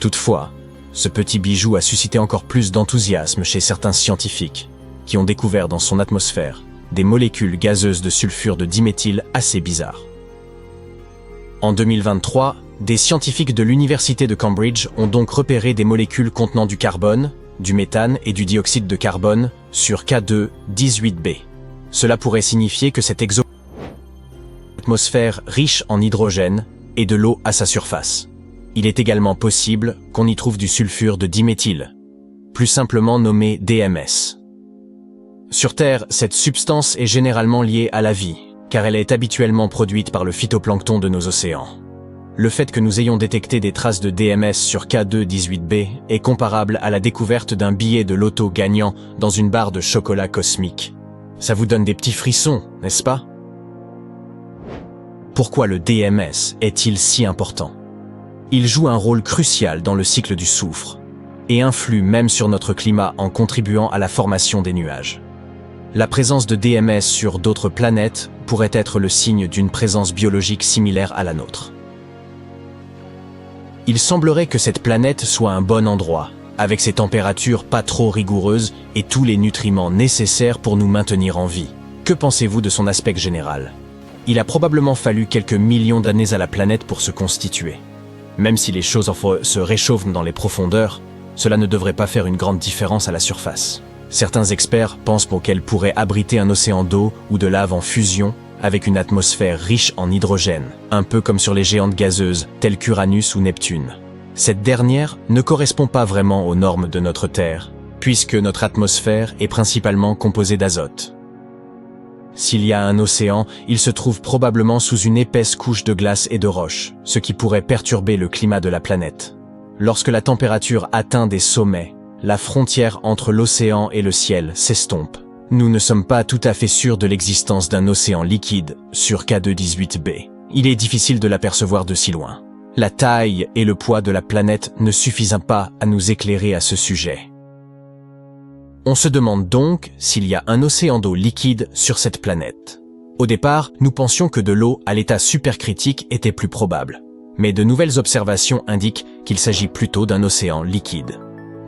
Toutefois, ce petit bijou a suscité encore plus d'enthousiasme chez certains scientifiques, qui ont découvert dans son atmosphère des molécules gazeuses de sulfure de diméthyle assez bizarres. En 2023, des scientifiques de l'université de Cambridge ont donc repéré des molécules contenant du carbone, du méthane et du dioxyde de carbone sur K2-18b. Cela pourrait signifier que cette atmosphère riche en hydrogène et de l'eau à sa surface. Il est également possible qu'on y trouve du sulfure de diméthyle, plus simplement nommé DMS. Sur Terre, cette substance est généralement liée à la vie, car elle est habituellement produite par le phytoplancton de nos océans. Le fait que nous ayons détecté des traces de DMS sur K2-18b est comparable à la découverte d'un billet de loto gagnant dans une barre de chocolat cosmique. Ça vous donne des petits frissons, n'est-ce pas? Pourquoi le DMS est-il si important? Il joue un rôle crucial dans le cycle du soufre et influe même sur notre climat en contribuant à la formation des nuages. La présence de DMS sur d'autres planètes pourrait être le signe d'une présence biologique similaire à la nôtre. Il semblerait que cette planète soit un bon endroit, avec ses températures pas trop rigoureuses et tous les nutriments nécessaires pour nous maintenir en vie. Que pensez-vous de son aspect général? Il a probablement fallu quelques millions d'années à la planète pour se constituer. Même si les choses se réchauffent dans les profondeurs, cela ne devrait pas faire une grande différence à la surface. Certains experts pensent qu'elle pourrait abriter un océan d'eau ou de lave en fusion avec une atmosphère riche en hydrogène, un peu comme sur les géantes gazeuses telles qu'Uranus ou Neptune. Cette dernière ne correspond pas vraiment aux normes de notre Terre, puisque notre atmosphère est principalement composée d'azote. S'il y a un océan, il se trouve probablement sous une épaisse couche de glace et de roches, ce qui pourrait perturber le climat de la planète. Lorsque la température atteint des sommets, la frontière entre l'océan et le ciel s'estompe. Nous ne sommes pas tout à fait sûrs de l'existence d'un océan liquide sur K2-18b. Il est difficile de l'apercevoir de si loin. La taille et le poids de la planète ne suffisent pas à nous éclairer à ce sujet. On se demande donc s'il y a un océan d'eau liquide sur cette planète. Au départ, nous pensions que de l'eau à l'état supercritique était plus probable. Mais de nouvelles observations indiquent qu'il s'agit plutôt d'un océan liquide.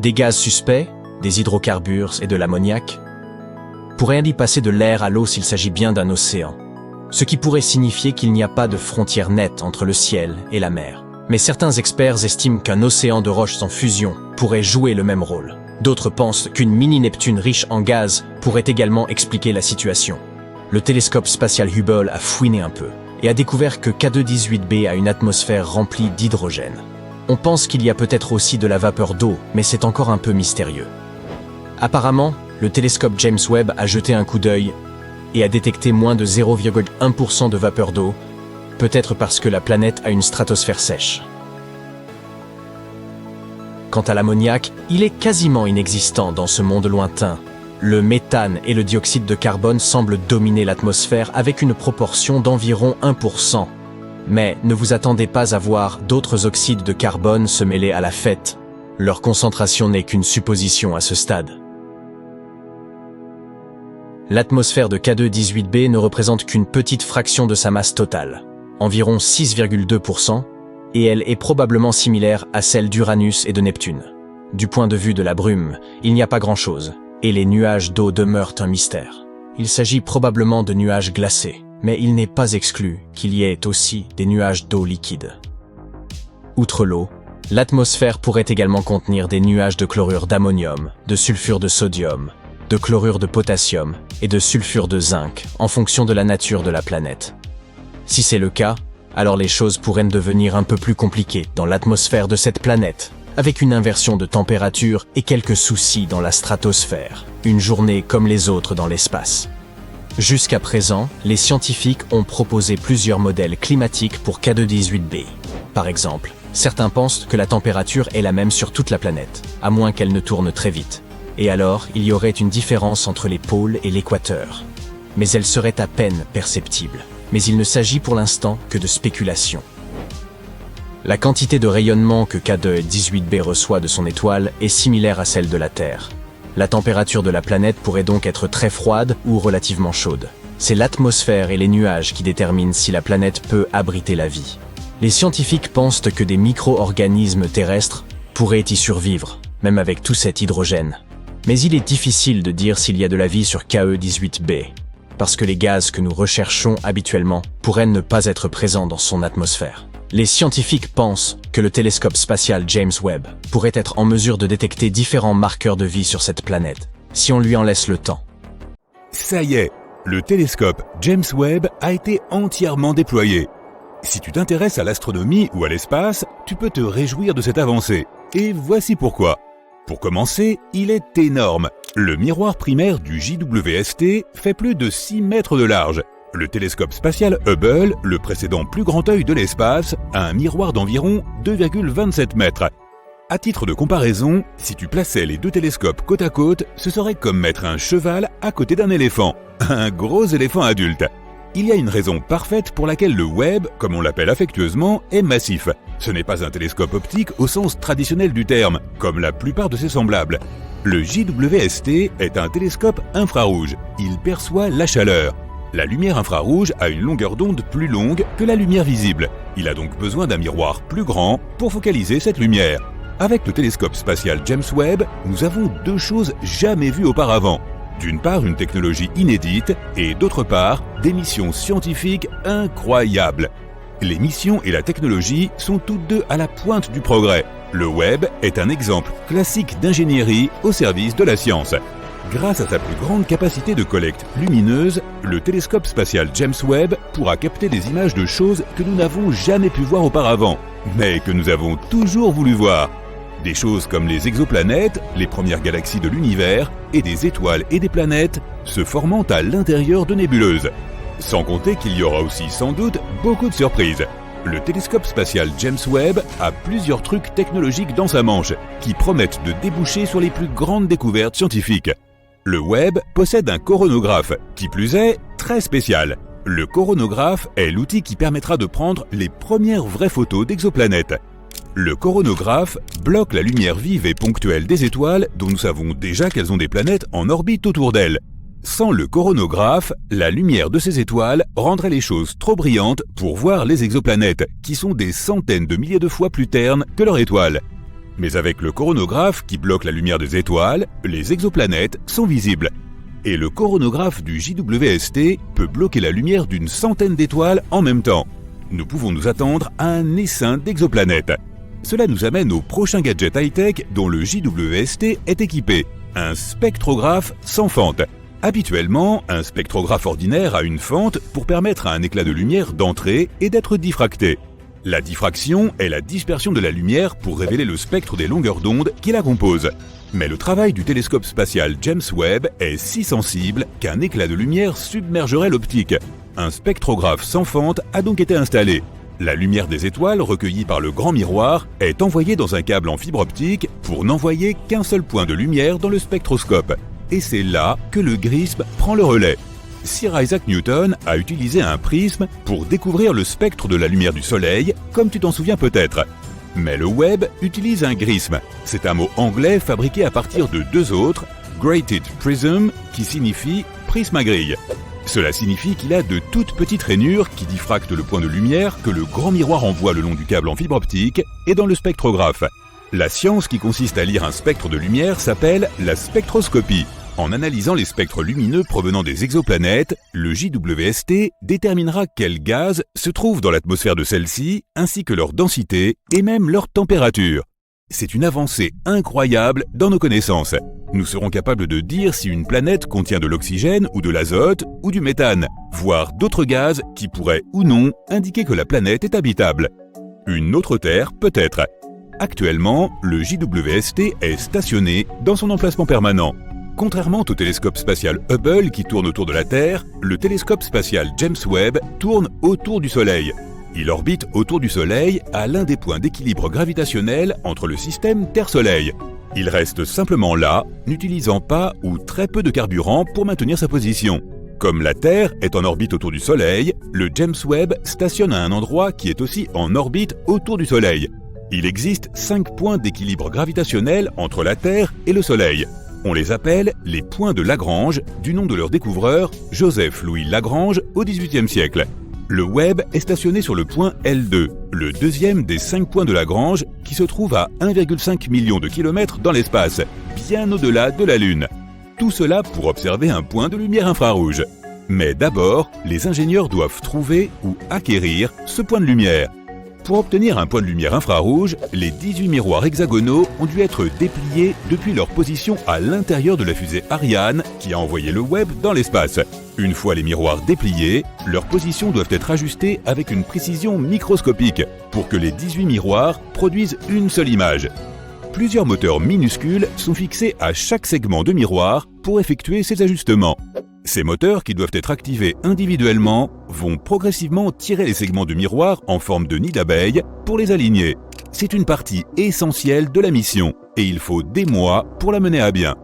Des gaz suspects, des hydrocarbures et de l'ammoniac. Pour rien y passer de l'air à l'eau s'il s'agit bien d'un océan. Ce qui pourrait signifier qu'il n'y a pas de frontière nette entre le ciel et la mer. Mais certains experts estiment qu'un océan de roches en fusion pourrait jouer le même rôle. D'autres pensent qu'une mini-Neptune riche en gaz pourrait également expliquer la situation. Le télescope spatial Hubble a fouiné un peu et a découvert que K2-18b a une atmosphère remplie d'hydrogène. On pense qu'il y a peut-être aussi de la vapeur d'eau, mais c'est encore un peu mystérieux. Apparemment, le télescope James Webb a jeté un coup d'œil et a détecté moins de 0,1% de vapeur d'eau, peut-être parce que la planète a une stratosphère sèche. Quant à l'ammoniac, il est quasiment inexistant dans ce monde lointain. Le méthane et le dioxyde de carbone semblent dominer l'atmosphère avec une proportion d'environ 1%. Mais ne vous attendez pas à voir d'autres oxydes de carbone se mêler à la fête. Leur concentration n'est qu'une supposition à ce stade. L'atmosphère de K2-18b ne représente qu'une petite fraction de sa masse totale, environ 6,2%, et elle est probablement similaire à celle d'Uranus et de Neptune. Du point de vue de la brume, il n'y a pas grand-chose, et les nuages d'eau demeurent un mystère. Il s'agit probablement de nuages glacés, mais il n'est pas exclu qu'il y ait aussi des nuages d'eau liquide. Outre l'eau, l'atmosphère pourrait également contenir des nuages de chlorure d'ammonium, de sulfure de sodium, de chlorure de potassium et de sulfure de zinc en fonction de la nature de la planète. Si c'est le cas, alors les choses pourraient devenir un peu plus compliquées dans l'atmosphère de cette planète, avec une inversion de température et quelques soucis dans la stratosphère, une journée comme les autres dans l'espace. Jusqu'à présent, les scientifiques ont proposé plusieurs modèles climatiques pour K2-18b. Par exemple, certains pensent que la température est la même sur toute la planète, à moins qu'elle ne tourne très vite. Et alors, il y aurait une différence entre les pôles et l'équateur. Mais elle serait à peine perceptible. Mais il ne s'agit pour l'instant que de spéculation. La quantité de rayonnement que K2-18b reçoit de son étoile est similaire à celle de la Terre. La température de la planète pourrait donc être très froide ou relativement chaude. C'est l'atmosphère et les nuages qui déterminent si la planète peut abriter la vie. Les scientifiques pensent que des micro-organismes terrestres pourraient y survivre, même avec tout cet hydrogène. Mais il est difficile de dire s'il y a de la vie sur K2-18b, parce que les gaz que nous recherchons habituellement pourraient ne pas être présents dans son atmosphère. Les scientifiques pensent que le télescope spatial James Webb pourrait être en mesure de détecter différents marqueurs de vie sur cette planète, si on lui en laisse le temps. Ça y est, le télescope James Webb a été entièrement déployé. Si tu t'intéresses à l'astronomie ou à l'espace, tu peux te réjouir de cette avancée. Et voici pourquoi. Pour commencer, il est énorme. Le miroir primaire du JWST fait plus de 6 mètres de large. Le télescope spatial Hubble, le précédent plus grand œil de l'espace, a un miroir d'environ 2,27 mètres. À titre de comparaison, si tu plaçais les deux télescopes côte à côte, ce serait comme mettre un cheval à côté d'un éléphant. Un gros éléphant adulte. Il y a une raison parfaite pour laquelle le Webb, comme on l'appelle affectueusement, est massif. Ce n'est pas un télescope optique au sens traditionnel du terme, comme la plupart de ses semblables. Le JWST est un télescope infrarouge. Il perçoit la chaleur. La lumière infrarouge a une longueur d'onde plus longue que la lumière visible. Il a donc besoin d'un miroir plus grand pour focaliser cette lumière. Avec le télescope spatial James Webb, nous avons deux choses jamais vues auparavant. D'une part, une technologie inédite et d'autre part, des missions scientifiques incroyables. Les missions et la technologie sont toutes deux à la pointe du progrès. Le Webb est un exemple classique d'ingénierie au service de la science. Grâce à sa plus grande capacité de collecte lumineuse, le télescope spatial James Webb pourra capter des images de choses que nous n'avons jamais pu voir auparavant, mais que nous avons toujours voulu voir. Des choses comme les exoplanètes, les premières galaxies de l'univers, et des étoiles et des planètes se formant à l'intérieur de nébuleuses. Sans compter qu'il y aura aussi sans doute beaucoup de surprises. Le télescope spatial James Webb a plusieurs trucs technologiques dans sa manche, qui promettent de déboucher sur les plus grandes découvertes scientifiques. Le Webb possède un coronographe, qui plus est, très spécial. Le coronographe est l'outil qui permettra de prendre les premières vraies photos d'exoplanètes. Le coronographe bloque la lumière vive et ponctuelle des étoiles dont nous savons déjà qu'elles ont des planètes en orbite autour d'elles. Sans le coronographe, la lumière de ces étoiles rendrait les choses trop brillantes pour voir les exoplanètes, qui sont des centaines de milliers de fois plus ternes que leur étoile. Mais avec le coronographe qui bloque la lumière des étoiles, les exoplanètes sont visibles. Et le coronographe du JWST peut bloquer la lumière d'une centaine d'étoiles en même temps. Nous pouvons nous attendre à un essaim d'exoplanètes. Cela nous amène au prochain gadget high-tech dont le JWST est équipé, un spectrographe sans fente. Habituellement, un spectrographe ordinaire a une fente pour permettre à un éclat de lumière d'entrer et d'être diffracté. La diffraction est la dispersion de la lumière pour révéler le spectre des longueurs d'onde qui la composent. Mais le travail du télescope spatial James Webb est si sensible qu'un éclat de lumière submergerait l'optique. Un spectrographe sans fente a donc été installé. La lumière des étoiles recueillie par le grand miroir est envoyée dans un câble en fibre optique pour n'envoyer qu'un seul point de lumière dans le spectroscope. Et c'est là que le grisme prend le relais. Sir Isaac Newton a utilisé un prisme pour découvrir le spectre de la lumière du Soleil, comme tu t'en souviens peut-être. Mais le Webb utilise un grisme. C'est un mot anglais fabriqué à partir de deux autres, grated prism, qui signifie prisme à grille. Cela signifie qu'il a de toutes petites rainures qui diffractent le point de lumière que le grand miroir envoie le long du câble en fibre optique et dans le spectrographe. La science qui consiste à lire un spectre de lumière s'appelle la spectroscopie. En analysant les spectres lumineux provenant des exoplanètes, le JWST déterminera quels gaz se trouvent dans l'atmosphère de celle-ci, ainsi que leur densité et même leur température. C'est une avancée incroyable dans nos connaissances. Nous serons capables de dire si une planète contient de l'oxygène ou de l'azote ou du méthane, voire d'autres gaz qui pourraient ou non indiquer que la planète est habitable. Une autre Terre peut-être. Actuellement, le JWST est stationné dans son emplacement permanent. Contrairement au télescope spatial Hubble qui tourne autour de la Terre, le télescope spatial James Webb tourne autour du Soleil. Il orbite autour du Soleil à l'un des points d'équilibre gravitationnel entre le système Terre-Soleil. Il reste simplement là, n'utilisant pas ou très peu de carburant pour maintenir sa position. Comme la Terre est en orbite autour du Soleil, le James Webb stationne à un endroit qui est aussi en orbite autour du Soleil. Il existe 5 points d'équilibre gravitationnel entre la Terre et le Soleil. On les appelle les points de Lagrange, du nom de leur découvreur, Joseph-Louis Lagrange, au XVIIIe siècle. Le Webb est stationné sur le point L2, le deuxième des 5 points de Lagrange, qui se trouve à 1,5 million de kilomètres dans l'espace, bien au-delà de la Lune. Tout cela pour observer un point de lumière infrarouge. Mais d'abord, les ingénieurs doivent trouver ou acquérir ce point de lumière. Pour obtenir un point de lumière infrarouge, les 18 miroirs hexagonaux ont dû être dépliés depuis leur position à l'intérieur de la fusée Ariane qui a envoyé le Webb dans l'espace. Une fois les miroirs dépliés, leurs positions doivent être ajustées avec une précision microscopique pour que les 18 miroirs produisent une seule image. Plusieurs moteurs minuscules sont fixés à chaque segment de miroir pour effectuer ces ajustements. Ces moteurs, qui doivent être activés individuellement, vont progressivement tirer les segments de miroir en forme de nid d'abeille pour les aligner. C'est une partie essentielle de la mission et il faut des mois pour la mener à bien.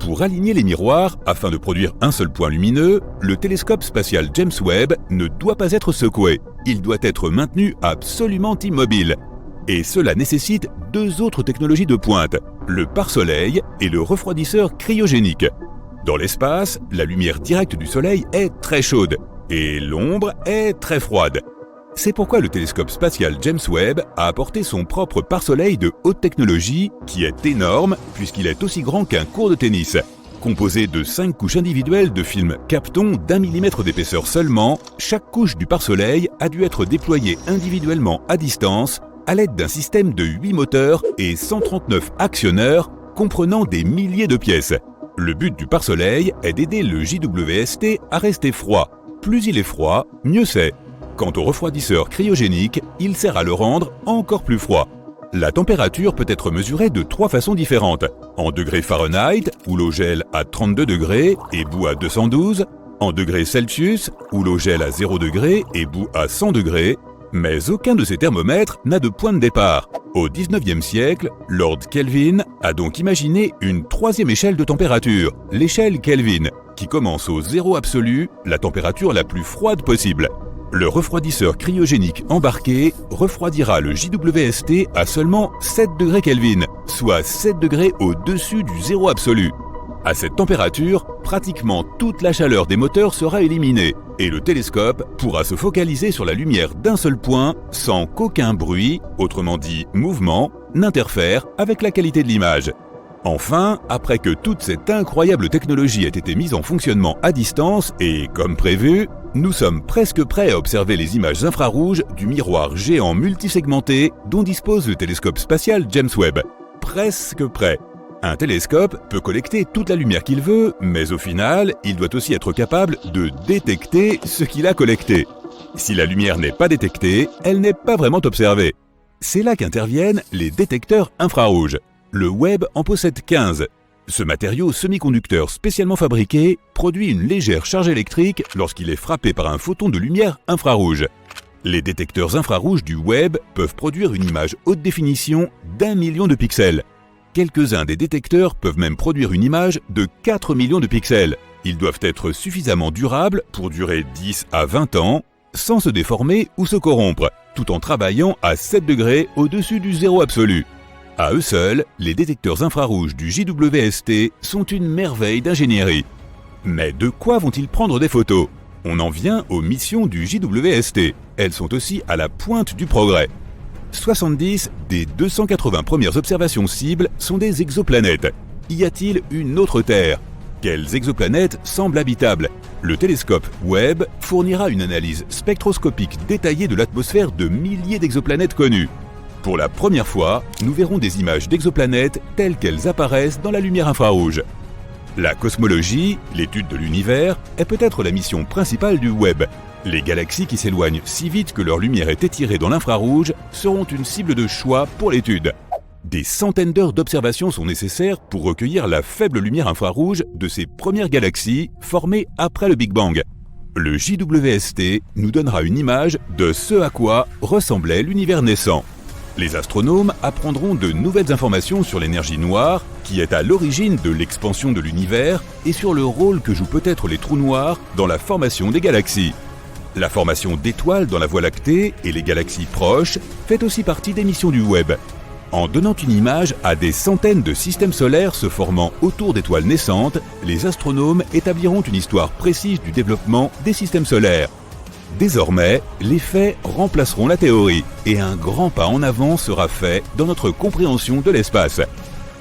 Pour aligner les miroirs, afin de produire un seul point lumineux, le télescope spatial James Webb ne doit pas être secoué. Il doit être maintenu absolument immobile. Et cela nécessite 2 autres technologies de pointe, le pare-soleil et le refroidisseur cryogénique. Dans l'espace, la lumière directe du Soleil est très chaude et l'ombre est très froide. C'est pourquoi le télescope spatial James Webb a apporté son propre pare-soleil de haute technologie qui est énorme puisqu'il est aussi grand qu'un court de tennis. Composé de 5 couches individuelles de film Kapton d'1 mm d'épaisseur seulement, chaque couche du pare-soleil a dû être déployée individuellement à distance à l'aide d'un système de 8 moteurs et 139 actionneurs comprenant des milliers de pièces. Le but du pare-soleil est d'aider le JWST à rester froid. Plus il est froid, mieux c'est. Quant au refroidisseur cryogénique, il sert à le rendre encore plus froid. La température peut être mesurée de 3 façons différentes. En degrés Fahrenheit, où l'eau gèle à 32 degrés et bout à 212. En degrés Celsius, où l'eau gèle à 0 degrés et bout à 100 degrés. Mais aucun de ces thermomètres n'a de point de départ. Au XIXe siècle, Lord Kelvin a donc imaginé une 3e échelle de température, l'échelle Kelvin, qui commence au 0 absolu, la température la plus froide possible. Le refroidisseur cryogénique embarqué refroidira le JWST à seulement 7 degrés Kelvin, soit 7 degrés au-dessus du 0 absolu. À cette température, pratiquement toute la chaleur des moteurs sera éliminée et le télescope pourra se focaliser sur la lumière d'un seul point sans qu'aucun bruit, autrement dit mouvement, n'interfère avec la qualité de l'image. Enfin, après que toute cette incroyable technologie ait été mise en fonctionnement à distance et comme prévu, nous sommes presque prêts à observer les images infrarouges du miroir géant multisegmenté dont dispose le télescope spatial James Webb. Presque prêt. Un télescope peut collecter toute la lumière qu'il veut, mais au final, il doit aussi être capable de détecter ce qu'il a collecté. Si la lumière n'est pas détectée, elle n'est pas vraiment observée. C'est là qu'interviennent les détecteurs infrarouges. Le Webb en possède 15. Ce matériau semi-conducteur spécialement fabriqué produit une légère charge électrique lorsqu'il est frappé par un photon de lumière infrarouge. Les détecteurs infrarouges du Webb peuvent produire une image haute définition d'1 million de pixels. Quelques-uns des détecteurs peuvent même produire une image de 4 millions de pixels. Ils doivent être suffisamment durables pour durer 10 à 20 ans, sans se déformer ou se corrompre, tout en travaillant à 7 degrés au-dessus du zéro absolu. À eux seuls, les détecteurs infrarouges du JWST sont une merveille d'ingénierie. Mais de quoi vont-ils prendre des photos? On en vient aux missions du JWST. Elles sont aussi à la pointe du progrès. 70 des 280 premières observations cibles sont des exoplanètes. Y a-t-il une autre Terre? Quelles exoplanètes semblent habitables? Le télescope Webb fournira une analyse spectroscopique détaillée de l'atmosphère de milliers d'exoplanètes connues. Pour la première fois, nous verrons des images d'exoplanètes telles qu'elles apparaissent dans la lumière infrarouge. La cosmologie, l'étude de l'univers, est peut-être la mission principale du Webb. Les galaxies qui s'éloignent si vite que leur lumière est étirée dans l'infrarouge seront une cible de choix pour l'étude. Des centaines d'heures d'observation sont nécessaires pour recueillir la faible lumière infrarouge de ces premières galaxies formées après le Big Bang. Le JWST nous donnera une image de ce à quoi ressemblait l'univers naissant. Les astronomes apprendront de nouvelles informations sur l'énergie noire, qui est à l'origine de l'expansion de l'univers, et sur le rôle que jouent peut-être les trous noirs dans la formation des galaxies. La formation d'étoiles dans la Voie lactée et les galaxies proches fait aussi partie des missions du Webb. En donnant une image à des centaines de systèmes solaires se formant autour d'étoiles naissantes, les astronomes établiront une histoire précise du développement des systèmes solaires. Désormais, les faits remplaceront la théorie et un grand pas en avant sera fait dans notre compréhension de l'espace.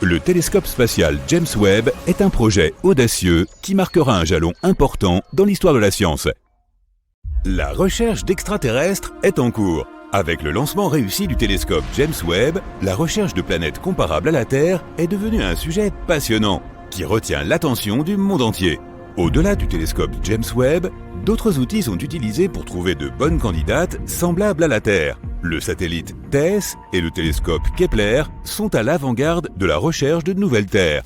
Le télescope spatial James Webb est un projet audacieux qui marquera un jalon important dans l'histoire de la science. La recherche d'extraterrestres est en cours. Avec le lancement réussi du télescope James Webb, la recherche de planètes comparables à la Terre est devenue un sujet passionnant qui retient l'attention du monde entier. Au-delà du télescope James Webb, d'autres outils sont utilisés pour trouver de bonnes candidates semblables à la Terre. Le satellite TESS et le télescope Kepler sont à l'avant-garde de la recherche de nouvelles terres.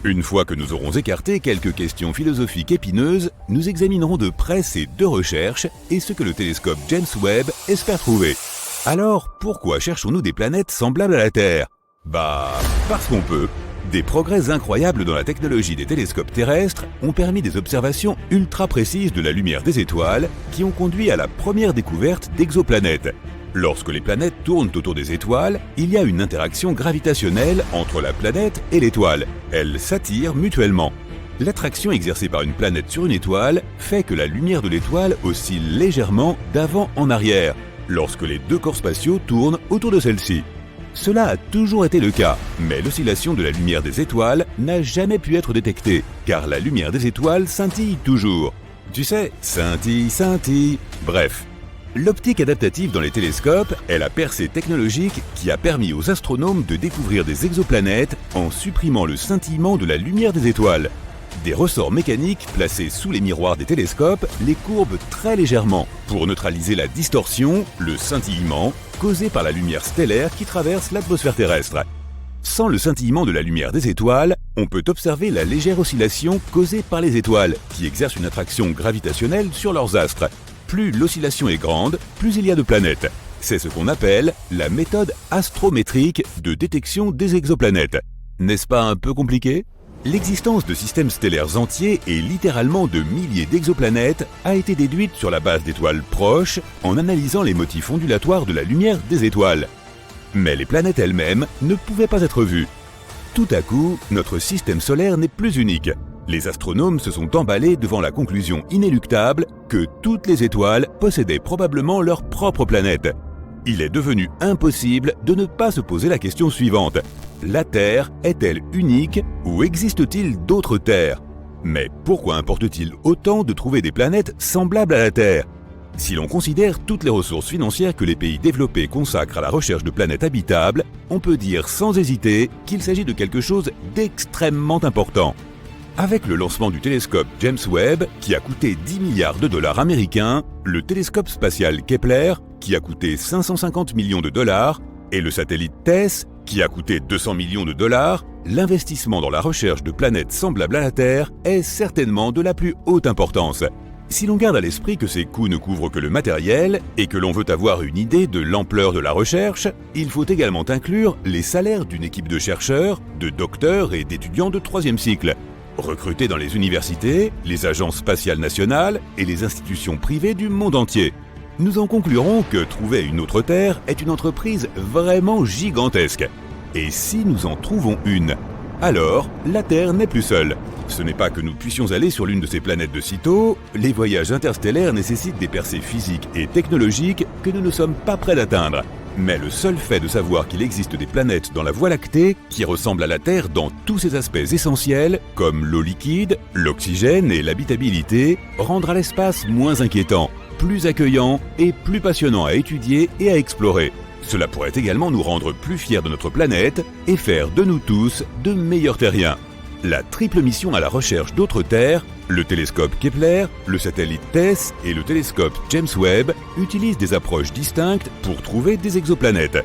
Une fois que nous aurons écarté quelques questions philosophiques épineuses, nous examinerons de près ces deux recherches et ce que le télescope James Webb espère trouver. Alors, pourquoi cherchons-nous des planètes semblables à la Terre? Parce qu'on peut. Des progrès incroyables dans la technologie des télescopes terrestres ont permis des observations ultra précises de la lumière des étoiles qui ont conduit à la première découverte d'exoplanètes. Lorsque les planètes tournent autour des étoiles, il y a une interaction gravitationnelle entre la planète et l'étoile. Elles s'attirent mutuellement. L'attraction exercée par une planète sur une étoile fait que la lumière de l'étoile oscille légèrement d'avant en arrière, lorsque les deux corps spatiaux tournent autour de celle-ci. Cela a toujours été le cas, mais l'oscillation de la lumière des étoiles n'a jamais pu être détectée, car la lumière des étoiles scintille toujours. Tu sais, scintille, scintille. Bref. L'optique adaptative dans les télescopes est la percée technologique qui a permis aux astronomes de découvrir des exoplanètes en supprimant le scintillement de la lumière des étoiles. Des ressorts mécaniques placés sous les miroirs des télescopes les courbent très légèrement pour neutraliser la distorsion, le scintillement, causé par la lumière stellaire qui traverse l'atmosphère terrestre. Sans le scintillement de la lumière des étoiles, on peut observer la légère oscillation causée par les étoiles, qui exercent une attraction gravitationnelle sur leurs astres. Plus l'oscillation est grande, plus il y a de planètes. C'est ce qu'on appelle la méthode astrométrique de détection des exoplanètes. N'est-ce pas un peu compliqué ? L'existence de systèmes stellaires entiers et littéralement de milliers d'exoplanètes a été déduite sur la base d'étoiles proches en analysant les motifs ondulatoires de la lumière des étoiles. Mais les planètes elles-mêmes ne pouvaient pas être vues. Tout à coup, notre système solaire n'est plus unique. Les astronomes se sont emballés devant la conclusion inéluctable que toutes les étoiles possédaient probablement leur propre planète. Il est devenu impossible de ne pas se poser la question suivante. La Terre est-elle unique ou existe-t-il d'autres terres? Mais pourquoi importe-t-il autant de trouver des planètes semblables à la Terre? Si l'on considère toutes les ressources financières que les pays développés consacrent à la recherche de planètes habitables, on peut dire sans hésiter qu'il s'agit de quelque chose d'extrêmement important. Avec le lancement du télescope James Webb, qui a coûté 10 milliards de dollars américains, le télescope spatial Kepler, qui a coûté 550 millions de dollars, et le satellite TESS, qui a coûté 200 millions de dollars, l'investissement dans la recherche de planètes semblables à la Terre est certainement de la plus haute importance. Si l'on garde à l'esprit que ces coûts ne couvrent que le matériel et que l'on veut avoir une idée de l'ampleur de la recherche, il faut également inclure les salaires d'une équipe de chercheurs, de docteurs et d'étudiants de 3e cycle, recrutés dans les universités, les agences spatiales nationales et les institutions privées du monde entier. Nous en conclurons que trouver une autre Terre est une entreprise vraiment gigantesque. Et si nous en trouvons une, alors la Terre n'est plus seule. Ce n'est pas que nous puissions aller sur l'une de ces planètes de sitôt, les voyages interstellaires nécessitent des percées physiques et technologiques que nous ne sommes pas prêts d'atteindre. Mais le seul fait de savoir qu'il existe des planètes dans la Voie lactée qui ressemblent à la Terre dans tous ses aspects essentiels, comme l'eau liquide, l'oxygène et l'habitabilité, rendra l'espace moins inquiétant, plus accueillant et plus passionnant à étudier et à explorer. Cela pourrait également nous rendre plus fiers de notre planète et faire de nous tous de meilleurs terriens. La triple mission à la recherche d'autres terres, le télescope Kepler, le satellite TESS et le télescope James Webb utilisent des approches distinctes pour trouver des exoplanètes.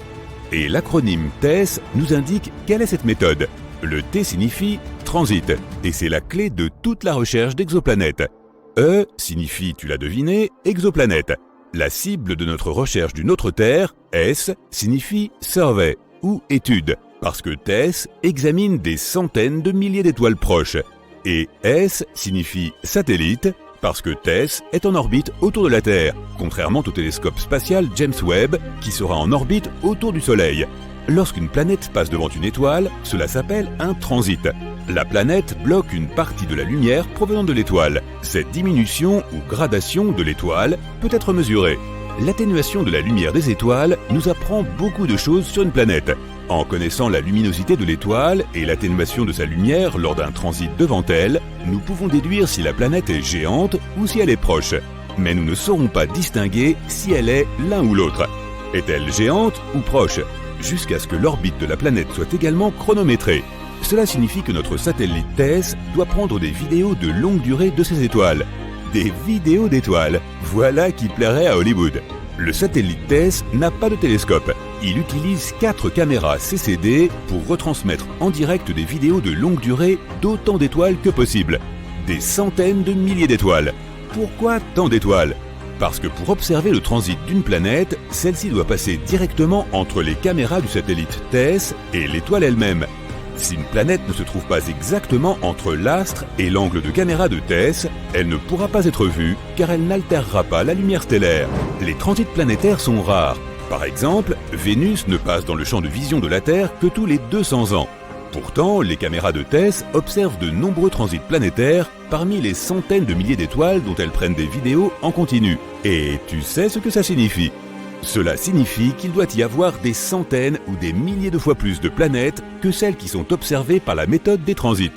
Et l'acronyme TESS nous indique quelle est cette méthode. Le T signifie transit, et c'est la clé de toute la recherche d'exoplanètes. E signifie, tu l'as deviné, exoplanète. La cible de notre recherche d'une autre Terre, S, signifie survey ou étude, parce que TESS examine des centaines de milliers d'étoiles proches. Et S signifie satellite, parce que TESS est en orbite autour de la Terre, contrairement au télescope spatial James Webb, qui sera en orbite autour du Soleil. Lorsqu'une planète passe devant une étoile, cela s'appelle un transit. La planète bloque une partie de la lumière provenant de l'étoile. Cette diminution ou gradation de l'étoile peut être mesurée. L'atténuation de la lumière des étoiles nous apprend beaucoup de choses sur une planète. En connaissant la luminosité de l'étoile et l'atténuation de sa lumière lors d'un transit devant elle, nous pouvons déduire si la planète est géante ou si elle est proche. Mais nous ne saurons pas distinguer si elle est l'un ou l'autre. Est-elle géante ou proche? Jusqu'à ce que l'orbite de la planète soit également chronométrée. Cela signifie que notre satellite TESS doit prendre des vidéos de longue durée de ces étoiles. Des vidéos d'étoiles, voilà qui plairait à Hollywood. Le satellite TESS n'a pas de télescope. Il utilise 4 caméras CCD pour retransmettre en direct des vidéos de longue durée d'autant d'étoiles que possible. Des centaines de milliers d'étoiles. Pourquoi tant d'étoiles? Parce que pour observer le transit d'une planète, celle-ci doit passer directement entre les caméras du satellite TESS et l'étoile elle-même. Si une planète ne se trouve pas exactement entre l'astre et l'angle de caméra de TESS, elle ne pourra pas être vue car elle n'altérera pas la lumière stellaire. Les transits planétaires sont rares. Par exemple, Vénus ne passe dans le champ de vision de la Terre que tous les 200 ans. Pourtant, les caméras de TESS observent de nombreux transits planétaires parmi les centaines de milliers d'étoiles dont elles prennent des vidéos en continu. Et tu sais ce que ça signifie? Cela signifie qu'il doit y avoir des centaines ou des milliers de fois plus de planètes que celles qui sont observées par la méthode des transits.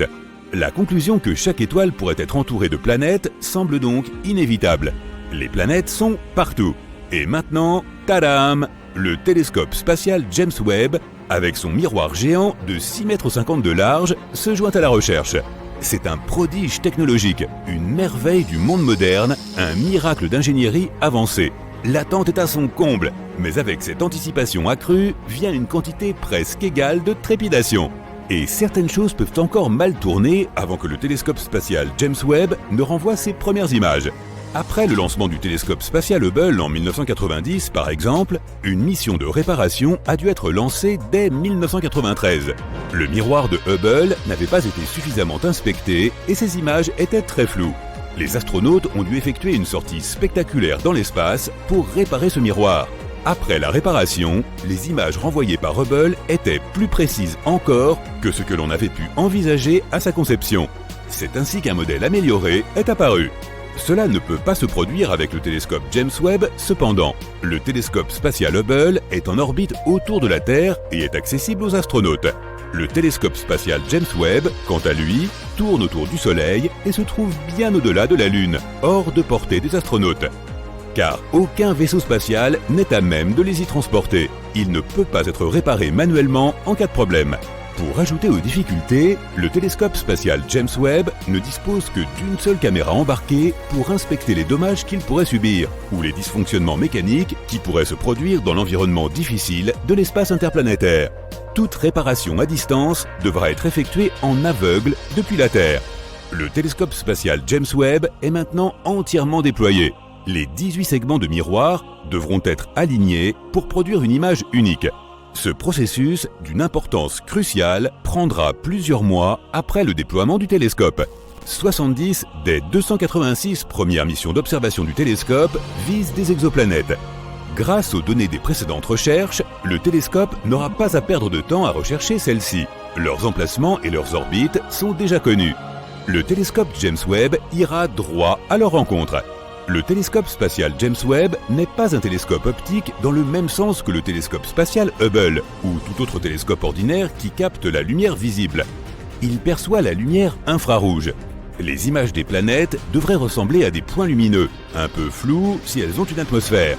La conclusion que chaque étoile pourrait être entourée de planètes semble donc inévitable. Les planètes sont partout. Et maintenant, tadam! Le télescope spatial James Webb, avec son miroir géant de 6,50 m de large, se joint à la recherche. C'est un prodige technologique, une merveille du monde moderne, un miracle d'ingénierie avancée. L'attente est à son comble, mais avec cette anticipation accrue vient une quantité presque égale de trépidation. Et certaines choses peuvent encore mal tourner avant que le télescope spatial James Webb ne renvoie ses premières images. Après le lancement du télescope spatial Hubble en 1990, par exemple, une mission de réparation a dû être lancée dès 1993. Le miroir de Hubble n'avait pas été suffisamment inspecté et ses images étaient très floues. Les astronautes ont dû effectuer une sortie spectaculaire dans l'espace pour réparer ce miroir. Après la réparation, les images renvoyées par Hubble étaient plus précises encore que ce que l'on avait pu envisager à sa conception. C'est ainsi qu'un modèle amélioré est apparu. Cela ne peut pas se produire avec le télescope James Webb, cependant. Le télescope spatial Hubble est en orbite autour de la Terre et est accessible aux astronautes. Le télescope spatial James Webb, quant à lui, tourne autour du Soleil et se trouve bien au-delà de la Lune, hors de portée des astronautes. Car aucun vaisseau spatial n'est à même de les y transporter. Il ne peut pas être réparé manuellement en cas de problème. Pour ajouter aux difficultés, le télescope spatial James Webb ne dispose que d'une seule caméra embarquée pour inspecter les dommages qu'il pourrait subir ou les dysfonctionnements mécaniques qui pourraient se produire dans l'environnement difficile de l'espace interplanétaire. Toute réparation à distance devra être effectuée en aveugle depuis la Terre. Le télescope spatial James Webb est maintenant entièrement déployé. Les 18 segments de miroir devront être alignés pour produire une image unique. Ce processus, d'une importance cruciale, prendra plusieurs mois après le déploiement du télescope. 70 des 286 premières missions d'observation du télescope visent des exoplanètes. Grâce aux données des précédentes recherches, le télescope n'aura pas à perdre de temps à rechercher celles-ci. Leurs emplacements et leurs orbites sont déjà connus. Le télescope James Webb ira droit à leur rencontre. Le télescope spatial James Webb n'est pas un télescope optique dans le même sens que le télescope spatial Hubble ou tout autre télescope ordinaire qui capte la lumière visible. Il perçoit la lumière infrarouge. Les images des planètes devraient ressembler à des points lumineux, un peu flous si elles ont une atmosphère.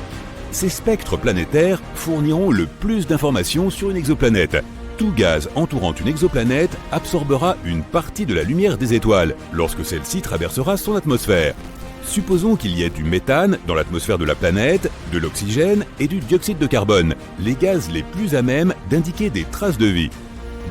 Ces spectres planétaires fourniront le plus d'informations sur une exoplanète. Tout gaz entourant une exoplanète absorbera une partie de la lumière des étoiles lorsque celle-ci traversera son atmosphère. Supposons qu'il y ait du méthane dans l'atmosphère de la planète, de l'oxygène et du dioxyde de carbone, les gaz les plus à même d'indiquer des traces de vie.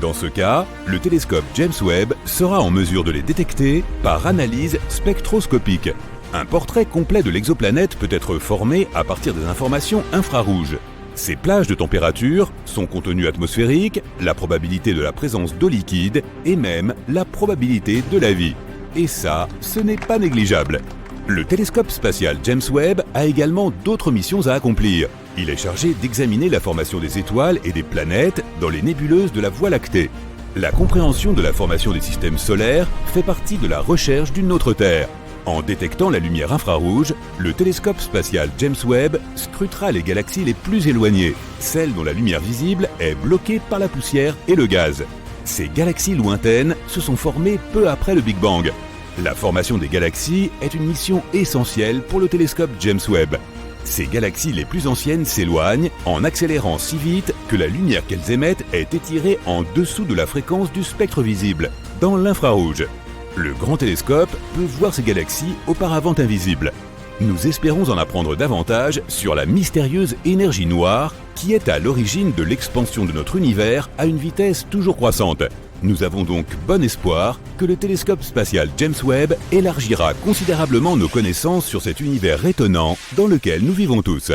Dans ce cas, le télescope James Webb sera en mesure de les détecter par analyse spectroscopique. Un portrait complet de l'exoplanète peut être formé à partir des informations infrarouges. Ses plages de température, son contenu atmosphérique, la probabilité de la présence d'eau liquide et même la probabilité de la vie. Et ça, ce n'est pas négligeable. Le télescope spatial James Webb a également d'autres missions à accomplir. Il est chargé d'examiner la formation des étoiles et des planètes dans les nébuleuses de la Voie lactée. La compréhension de la formation des systèmes solaires fait partie de la recherche d'une autre Terre. En détectant la lumière infrarouge, le télescope spatial James Webb scrutera les galaxies les plus éloignées, celles dont la lumière visible est bloquée par la poussière et le gaz. Ces galaxies lointaines se sont formées peu après le Big Bang. La formation des galaxies est une mission essentielle pour le télescope James Webb. Ces galaxies les plus anciennes s'éloignent en accélérant si vite que la lumière qu'elles émettent est étirée en dessous de la fréquence du spectre visible, dans l'infrarouge. Le grand télescope peut voir ces galaxies auparavant invisibles. Nous espérons en apprendre davantage sur la mystérieuse énergie noire qui est à l'origine de l'expansion de notre univers à une vitesse toujours croissante. Nous avons donc bon espoir que le télescope spatial James Webb élargira considérablement nos connaissances sur cet univers étonnant dans lequel nous vivons tous.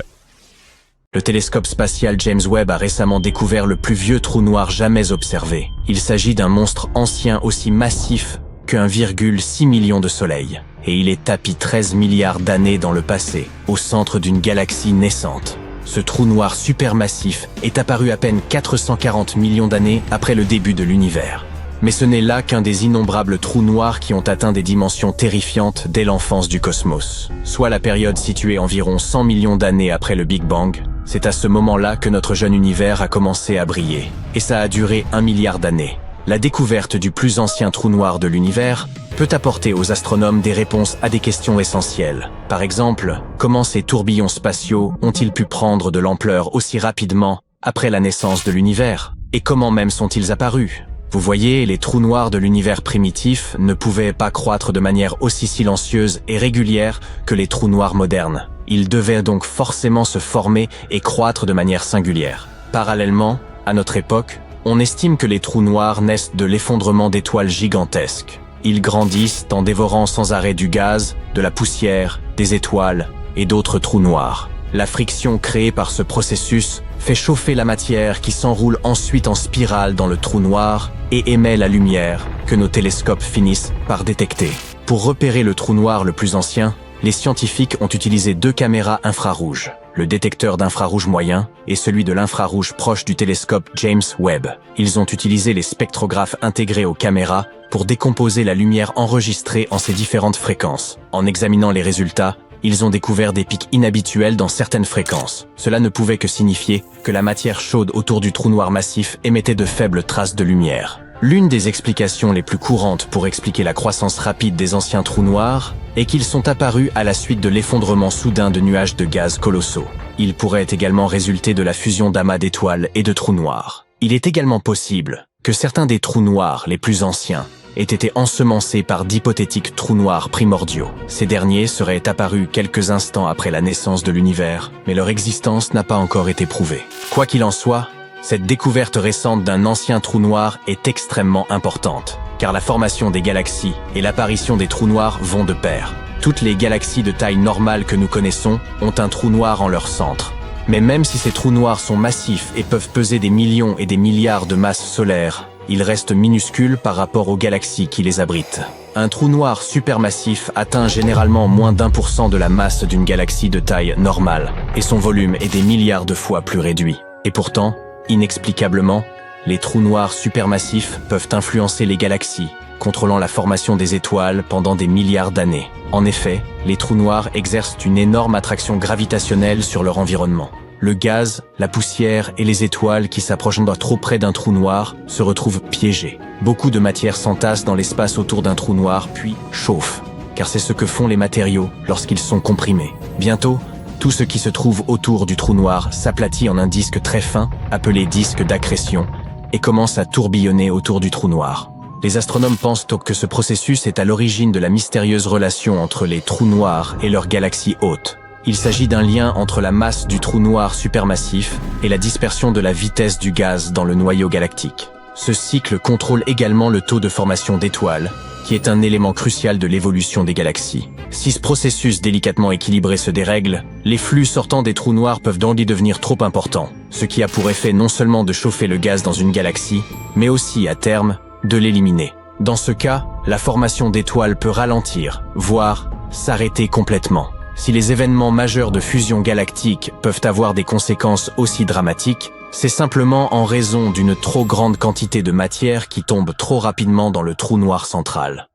Le télescope spatial James Webb a récemment découvert le plus vieux trou noir jamais observé. Il s'agit d'un monstre ancien aussi massif qu'1,6 million de soleils. Et il est tapi 13 milliards d'années dans le passé, au centre d'une galaxie naissante. Ce trou noir supermassif est apparu à peine 440 millions d'années après le début de l'univers. Mais ce n'est là qu'un des innombrables trous noirs qui ont atteint des dimensions terrifiantes dès l'enfance du cosmos. Soit la période située environ 100 millions d'années après le Big Bang. C'est à ce moment-là que notre jeune univers a commencé à briller. Et ça a duré 1 milliard d'années. La découverte du plus ancien trou noir de l'univers peut apporter aux astronomes des réponses à des questions essentielles. Par exemple, comment ces tourbillons spatiaux ont-ils pu prendre de l'ampleur aussi rapidement après la naissance de l'univers? Et comment même sont-ils apparus? Vous voyez, les trous noirs de l'univers primitif ne pouvaient pas croître de manière aussi silencieuse et régulière que les trous noirs modernes. Ils devaient donc forcément se former et croître de manière singulière. Parallèlement, à notre époque, on estime que les trous noirs naissent de l'effondrement d'étoiles gigantesques. Ils grandissent en dévorant sans arrêt du gaz, de la poussière, des étoiles et d'autres trous noirs. La friction créée par ce processus fait chauffer la matière qui s'enroule ensuite en spirale dans le trou noir et émet la lumière que nos télescopes finissent par détecter. Pour repérer le trou noir le plus ancien, les scientifiques ont utilisé 2 caméras infrarouges, le détecteur d'infrarouge moyen et celui de l'infrarouge proche du télescope James Webb. Ils ont utilisé les spectrographes intégrés aux caméras pour décomposer la lumière enregistrée en ses différentes fréquences. En examinant les résultats, ils ont découvert des pics inhabituels dans certaines fréquences. Cela ne pouvait que signifier que la matière chaude autour du trou noir massif émettait de faibles traces de lumière. L'une des explications les plus courantes pour expliquer la croissance rapide des anciens trous noirs est qu'ils sont apparus à la suite de l'effondrement soudain de nuages de gaz colossaux. Ils pourraient également résulter de la fusion d'amas d'étoiles et de trous noirs. Il est également possible que certains des trous noirs les plus anciens aient été ensemencés par d'hypothétiques trous noirs primordiaux. Ces derniers seraient apparus quelques instants après la naissance de l'univers, mais leur existence n'a pas encore été prouvée. Quoi qu'il en soit, cette découverte récente d'un ancien trou noir est extrêmement importante, car la formation des galaxies et l'apparition des trous noirs vont de pair. Toutes les galaxies de taille normale que nous connaissons ont un trou noir en leur centre. Mais même si ces trous noirs sont massifs et peuvent peser des millions et des milliards de masses solaires, ils restent minuscules par rapport aux galaxies qui les abritent. Un trou noir supermassif atteint généralement moins d'1% de la masse d'une galaxie de taille normale, et son volume est des milliards de fois plus réduit. Et pourtant, inexplicablement, les trous noirs supermassifs peuvent influencer les galaxies, contrôlant la formation des étoiles pendant des milliards d'années. En effet, les trous noirs exercent une énorme attraction gravitationnelle sur leur environnement. Le gaz, la poussière et les étoiles qui s'approchent trop près d'un trou noir se retrouvent piégés. Beaucoup de matière s'entasse dans l'espace autour d'un trou noir puis chauffe, car c'est ce que font les matériaux lorsqu'ils sont comprimés. Bientôt, tout ce qui se trouve autour du trou noir s'aplatit en un disque très fin, appelé disque d'accrétion, et commence à tourbillonner autour du trou noir. Les astronomes pensent que ce processus est à l'origine de la mystérieuse relation entre les trous noirs et leurs galaxies hôtes. Il s'agit d'un lien entre la masse du trou noir supermassif et la dispersion de la vitesse du gaz dans le noyau galactique. Ce cycle contrôle également le taux de formation d'étoiles, qui est un élément crucial de l'évolution des galaxies. Si ce processus délicatement équilibré se dérègle, les flux sortant des trous noirs peuvent donc y devenir trop importants, ce qui a pour effet non seulement de chauffer le gaz dans une galaxie, mais aussi, à terme, de l'éliminer. Dans ce cas, la formation d'étoiles peut ralentir, voire s'arrêter complètement. Si les événements majeurs de fusion galactique peuvent avoir des conséquences aussi dramatiques, c'est simplement en raison d'une trop grande quantité de matière qui tombe trop rapidement dans le trou noir central.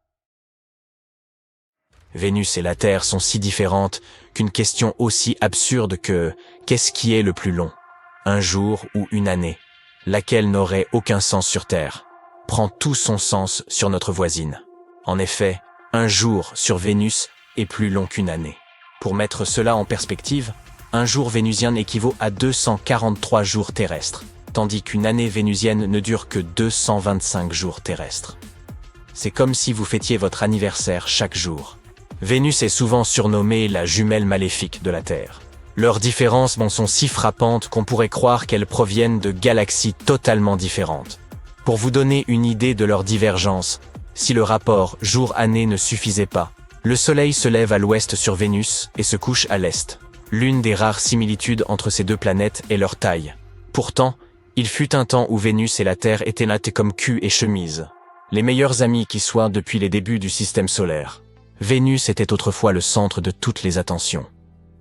Vénus et la Terre sont si différentes qu'une question aussi absurde que « qu'est-ce qui est le plus long ? Un jour ou une année ? Laquelle n'aurait aucun sens sur Terre ? Prend tout son sens sur notre voisine. En effet, un jour sur Vénus est plus long qu'une année. Pour mettre cela en perspective, un jour vénusien équivaut à 243 jours terrestres, tandis qu'une année vénusienne ne dure que 225 jours terrestres. C'est comme si vous fêtiez votre anniversaire chaque jour. Vénus est souvent surnommée la jumelle maléfique de la Terre. Leurs différences sont si frappantes qu'on pourrait croire qu'elles proviennent de galaxies totalement différentes. Pour vous donner une idée de leur divergence, si le rapport jour-année ne suffisait pas, le Soleil se lève à l'ouest sur Vénus et se couche à l'est. L'une des rares similitudes entre ces deux planètes est leur taille. Pourtant, il fut un temps où Vénus et la Terre étaient natées comme cul et chemise, les meilleurs amis qui soient depuis les débuts du système solaire. Vénus était autrefois le centre de toutes les attentions.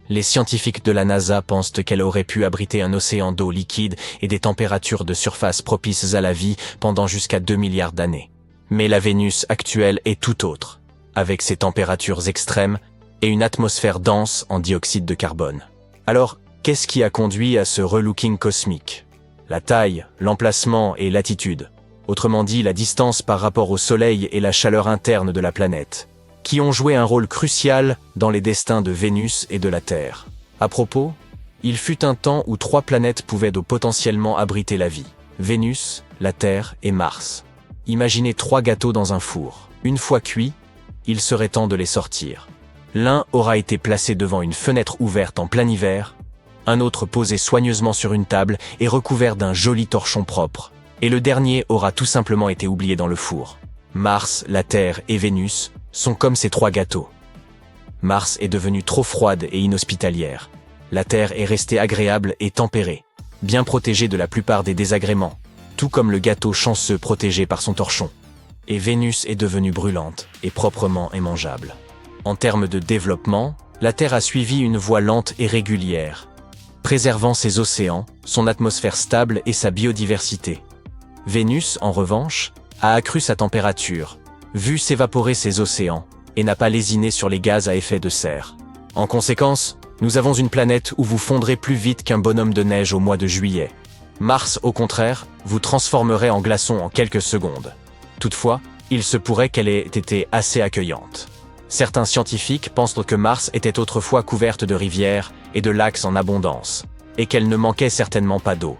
Les scientifiques de la NASA pensent qu'elle aurait pu abriter un océan d'eau liquide et des températures de surface propices à la vie pendant jusqu'à 2 milliards d'années. Mais la Vénus actuelle est tout autre, avec ses températures extrêmes et une atmosphère dense en dioxyde de carbone. Alors, qu'est-ce qui a conduit à ce relooking cosmique ? La taille, l'emplacement et l'attitude. Autrement dit, la distance par rapport au Soleil et la chaleur interne de la planète, qui ont joué un rôle crucial dans les destins de Vénus et de la Terre. À propos, il fut un temps où 3 planètes pouvaient potentiellement abriter la vie. Vénus, la Terre et Mars. Imaginez 3 gâteaux dans un four. Une fois cuits, il serait temps de les sortir. L'un aura été placé devant une fenêtre ouverte en plein hiver, un autre posé soigneusement sur une table et recouvert d'un joli torchon propre, et le dernier aura tout simplement été oublié dans le four. Mars, la Terre et Vénus sont comme ces 3 gâteaux. Mars est devenue trop froide et inhospitalière. La Terre est restée agréable et tempérée, bien protégée de la plupart des désagréments, tout comme le gâteau chanceux protégé par son torchon. Et Vénus est devenue brûlante et proprement immangeable. En termes de développement, la Terre a suivi une voie lente et régulière, préservant ses océans, son atmosphère stable et sa biodiversité. Vénus, en revanche, a accru sa température, vu s'évaporer ses océans, et n'a pas lésiné sur les gaz à effet de serre. En conséquence, nous avons une planète où vous fondrez plus vite qu'un bonhomme de neige au mois de juillet. Mars, au contraire, vous transformerait en glaçon en quelques secondes. Toutefois, il se pourrait qu'elle ait été assez accueillante. Certains scientifiques pensent que Mars était autrefois couverte de rivières et de lacs en abondance, et qu'elle ne manquait certainement pas d'eau.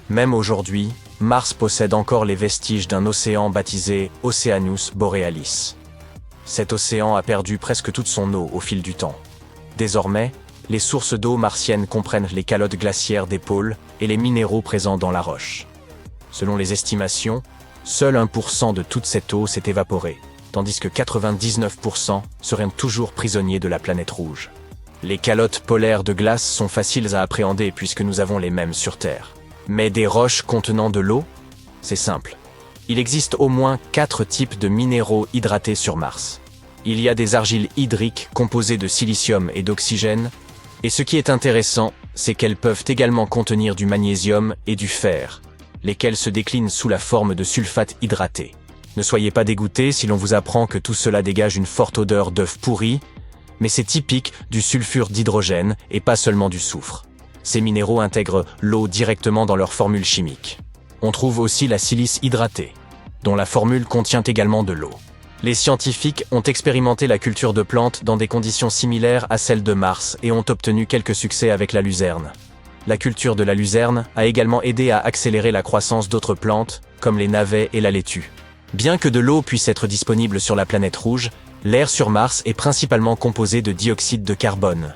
Même aujourd'hui, Mars possède encore les vestiges d'un océan baptisé Oceanus Borealis. Cet océan a perdu presque toute son eau au fil du temps. Désormais, les sources d'eau martiennes comprennent les calottes glaciaires des pôles et les minéraux présents dans la roche. Selon les estimations, seul 1% de toute cette eau s'est évaporée, tandis que 99% seraient toujours prisonniers de la planète rouge. Les calottes polaires de glace sont faciles à appréhender puisque nous avons les mêmes sur Terre. Mais des roches contenant de l'eau? C'est simple. Il existe au moins 4 types de minéraux hydratés sur Mars. Il y a des argiles hydriques composées de silicium et d'oxygène, et ce qui est intéressant, c'est qu'elles peuvent également contenir du magnésium et du fer, lesquels se déclinent sous la forme de sulfate hydraté. Ne soyez pas dégoûtés si l'on vous apprend que tout cela dégage une forte odeur d'œuf pourri, mais c'est typique du sulfure d'hydrogène et pas seulement du soufre. Ces minéraux intègrent l'eau directement dans leur formule chimique. On trouve aussi la silice hydratée, dont la formule contient également de l'eau. Les scientifiques ont expérimenté la culture de plantes dans des conditions similaires à celles de Mars et ont obtenu quelques succès avec la luzerne. La culture de la luzerne a également aidé à accélérer la croissance d'autres plantes, comme les navets et la laitue. Bien que de l'eau puisse être disponible sur la planète rouge, l'air sur Mars est principalement composé de dioxyde de carbone.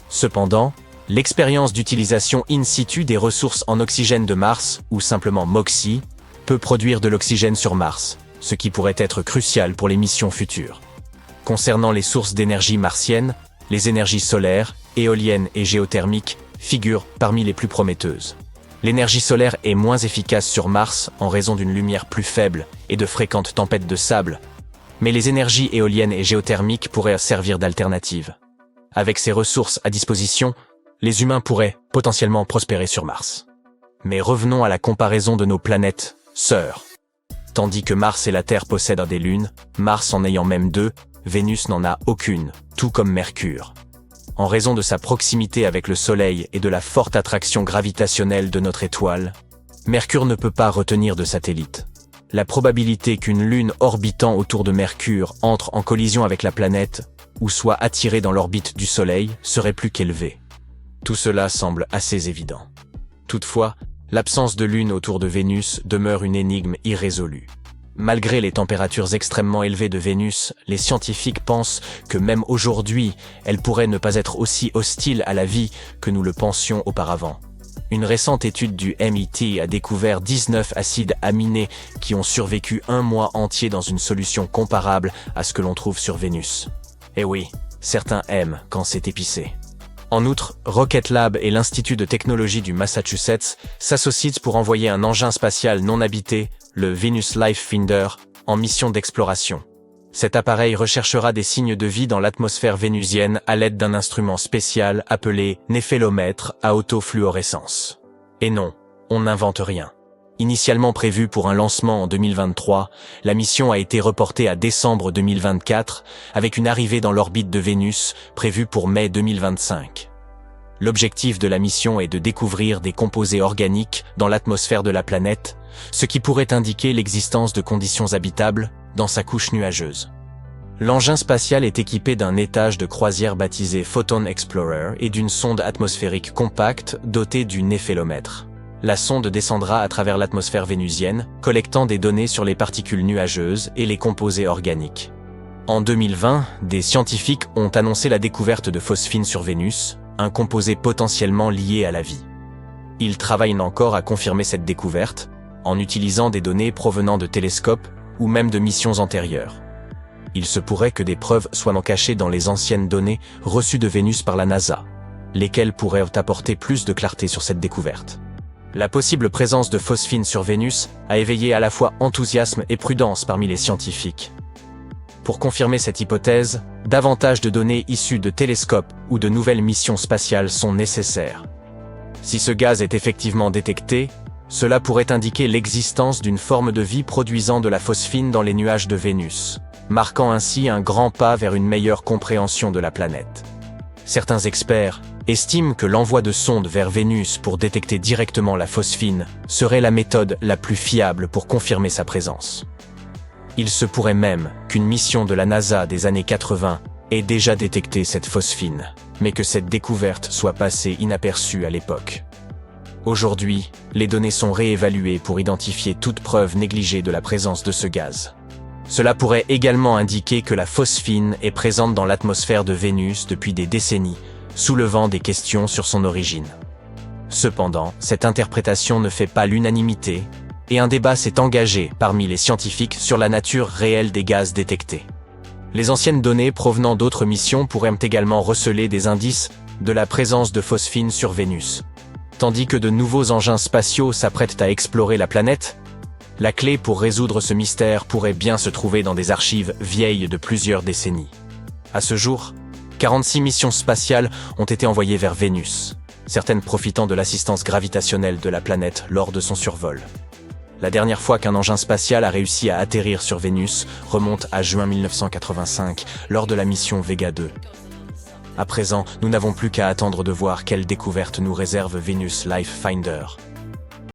Cependant, l'expérience d'utilisation in situ des ressources en oxygène de Mars, ou simplement MOXIE, peut produire de l'oxygène sur Mars, ce qui pourrait être crucial pour les missions futures. Concernant les sources d'énergie martiennes, les énergies solaires, éoliennes et géothermiques figurent parmi les plus prometteuses. L'énergie solaire est moins efficace sur Mars en raison d'une lumière plus faible et de fréquentes tempêtes de sable, mais les énergies éoliennes et géothermiques pourraient servir d'alternative. Avec ces ressources à disposition, les humains pourraient potentiellement prospérer sur Mars. Mais revenons à la comparaison de nos planètes sœurs. Tandis que Mars et la Terre possèdent des lunes, Mars en ayant même 2, Vénus n'en a aucune, tout comme Mercure. En raison de sa proximité avec le Soleil et de la forte attraction gravitationnelle de notre étoile, Mercure ne peut pas retenir de satellite. La probabilité qu'une lune orbitant autour de Mercure entre en collision avec la planète ou soit attirée dans l'orbite du Soleil serait plus qu'élevée. Tout cela semble assez évident. Toutefois, l'absence de lune autour de Vénus demeure une énigme irrésolue. Malgré les températures extrêmement élevées de Vénus, les scientifiques pensent que même aujourd'hui, elle pourrait ne pas être aussi hostile à la vie que nous le pensions auparavant. Une récente étude du MIT a découvert 19 acides aminés qui ont survécu un mois entier dans une solution comparable à ce que l'on trouve sur Vénus. Et oui, certains aiment quand c'est épicé. En outre, Rocket Lab et l'Institut de technologie du Massachusetts s'associent pour envoyer un engin spatial non habité, le Venus Life Finder, en mission d'exploration. Cet appareil recherchera des signes de vie dans l'atmosphère vénusienne à l'aide d'un instrument spécial appelé néphélomètre à autofluorescence. Et non, on n'invente rien. Initialement prévue pour un lancement en 2023, la mission a été reportée à décembre 2024, avec une arrivée dans l'orbite de Vénus prévue pour mai 2025. L'objectif de la mission est de découvrir des composés organiques dans l'atmosphère de la planète, ce qui pourrait indiquer l'existence de conditions habitables dans sa couche nuageuse. L'engin spatial est équipé d'un étage de croisière baptisé Photon Explorer et d'une sonde atmosphérique compacte dotée du néphélomètre. La sonde descendra à travers l'atmosphère vénusienne, collectant des données sur les particules nuageuses et les composés organiques. En 2020, des scientifiques ont annoncé la découverte de phosphine sur Vénus, un composé potentiellement lié à la vie. Ils travaillent encore à confirmer cette découverte, en utilisant des données provenant de télescopes ou même de missions antérieures. Il se pourrait que des preuves soient cachées dans les anciennes données reçues de Vénus par la NASA, lesquelles pourraient apporter plus de clarté sur cette découverte. La possible présence de phosphine sur Vénus a éveillé à la fois enthousiasme et prudence parmi les scientifiques. Pour confirmer cette hypothèse, davantage de données issues de télescopes ou de nouvelles missions spatiales sont nécessaires. Si ce gaz est effectivement détecté, cela pourrait indiquer l'existence d'une forme de vie produisant de la phosphine dans les nuages de Vénus, marquant ainsi un grand pas vers une meilleure compréhension de la planète. Certains experts estiment que l'envoi de sondes vers Vénus pour détecter directement la phosphine serait la méthode la plus fiable pour confirmer sa présence. Il se pourrait même qu'une mission de la NASA des années 80 ait déjà détecté cette phosphine, mais que cette découverte soit passée inaperçue à l'époque. Aujourd'hui, les données sont réévaluées pour identifier toute preuve négligée de la présence de ce gaz. Cela pourrait également indiquer que la phosphine est présente dans l'atmosphère de Vénus depuis des décennies, soulevant des questions sur son origine. Cependant, cette interprétation ne fait pas l'unanimité, et un débat s'est engagé parmi les scientifiques sur la nature réelle des gaz détectés. Les anciennes données provenant d'autres missions pourraient également receler des indices de la présence de phosphine sur Vénus. Tandis que de nouveaux engins spatiaux s'apprêtent à explorer la planète, la clé pour résoudre ce mystère pourrait bien se trouver dans des archives vieilles de plusieurs décennies. À ce jour, 46 missions spatiales ont été envoyées vers Vénus, certaines profitant de l'assistance gravitationnelle de la planète lors de son survol. La dernière fois qu'un engin spatial a réussi à atterrir sur Vénus remonte à juin 1985, lors de la mission Vega 2. À présent, nous n'avons plus qu'à attendre de voir quelle découverte nous réserve Venus Life Finder.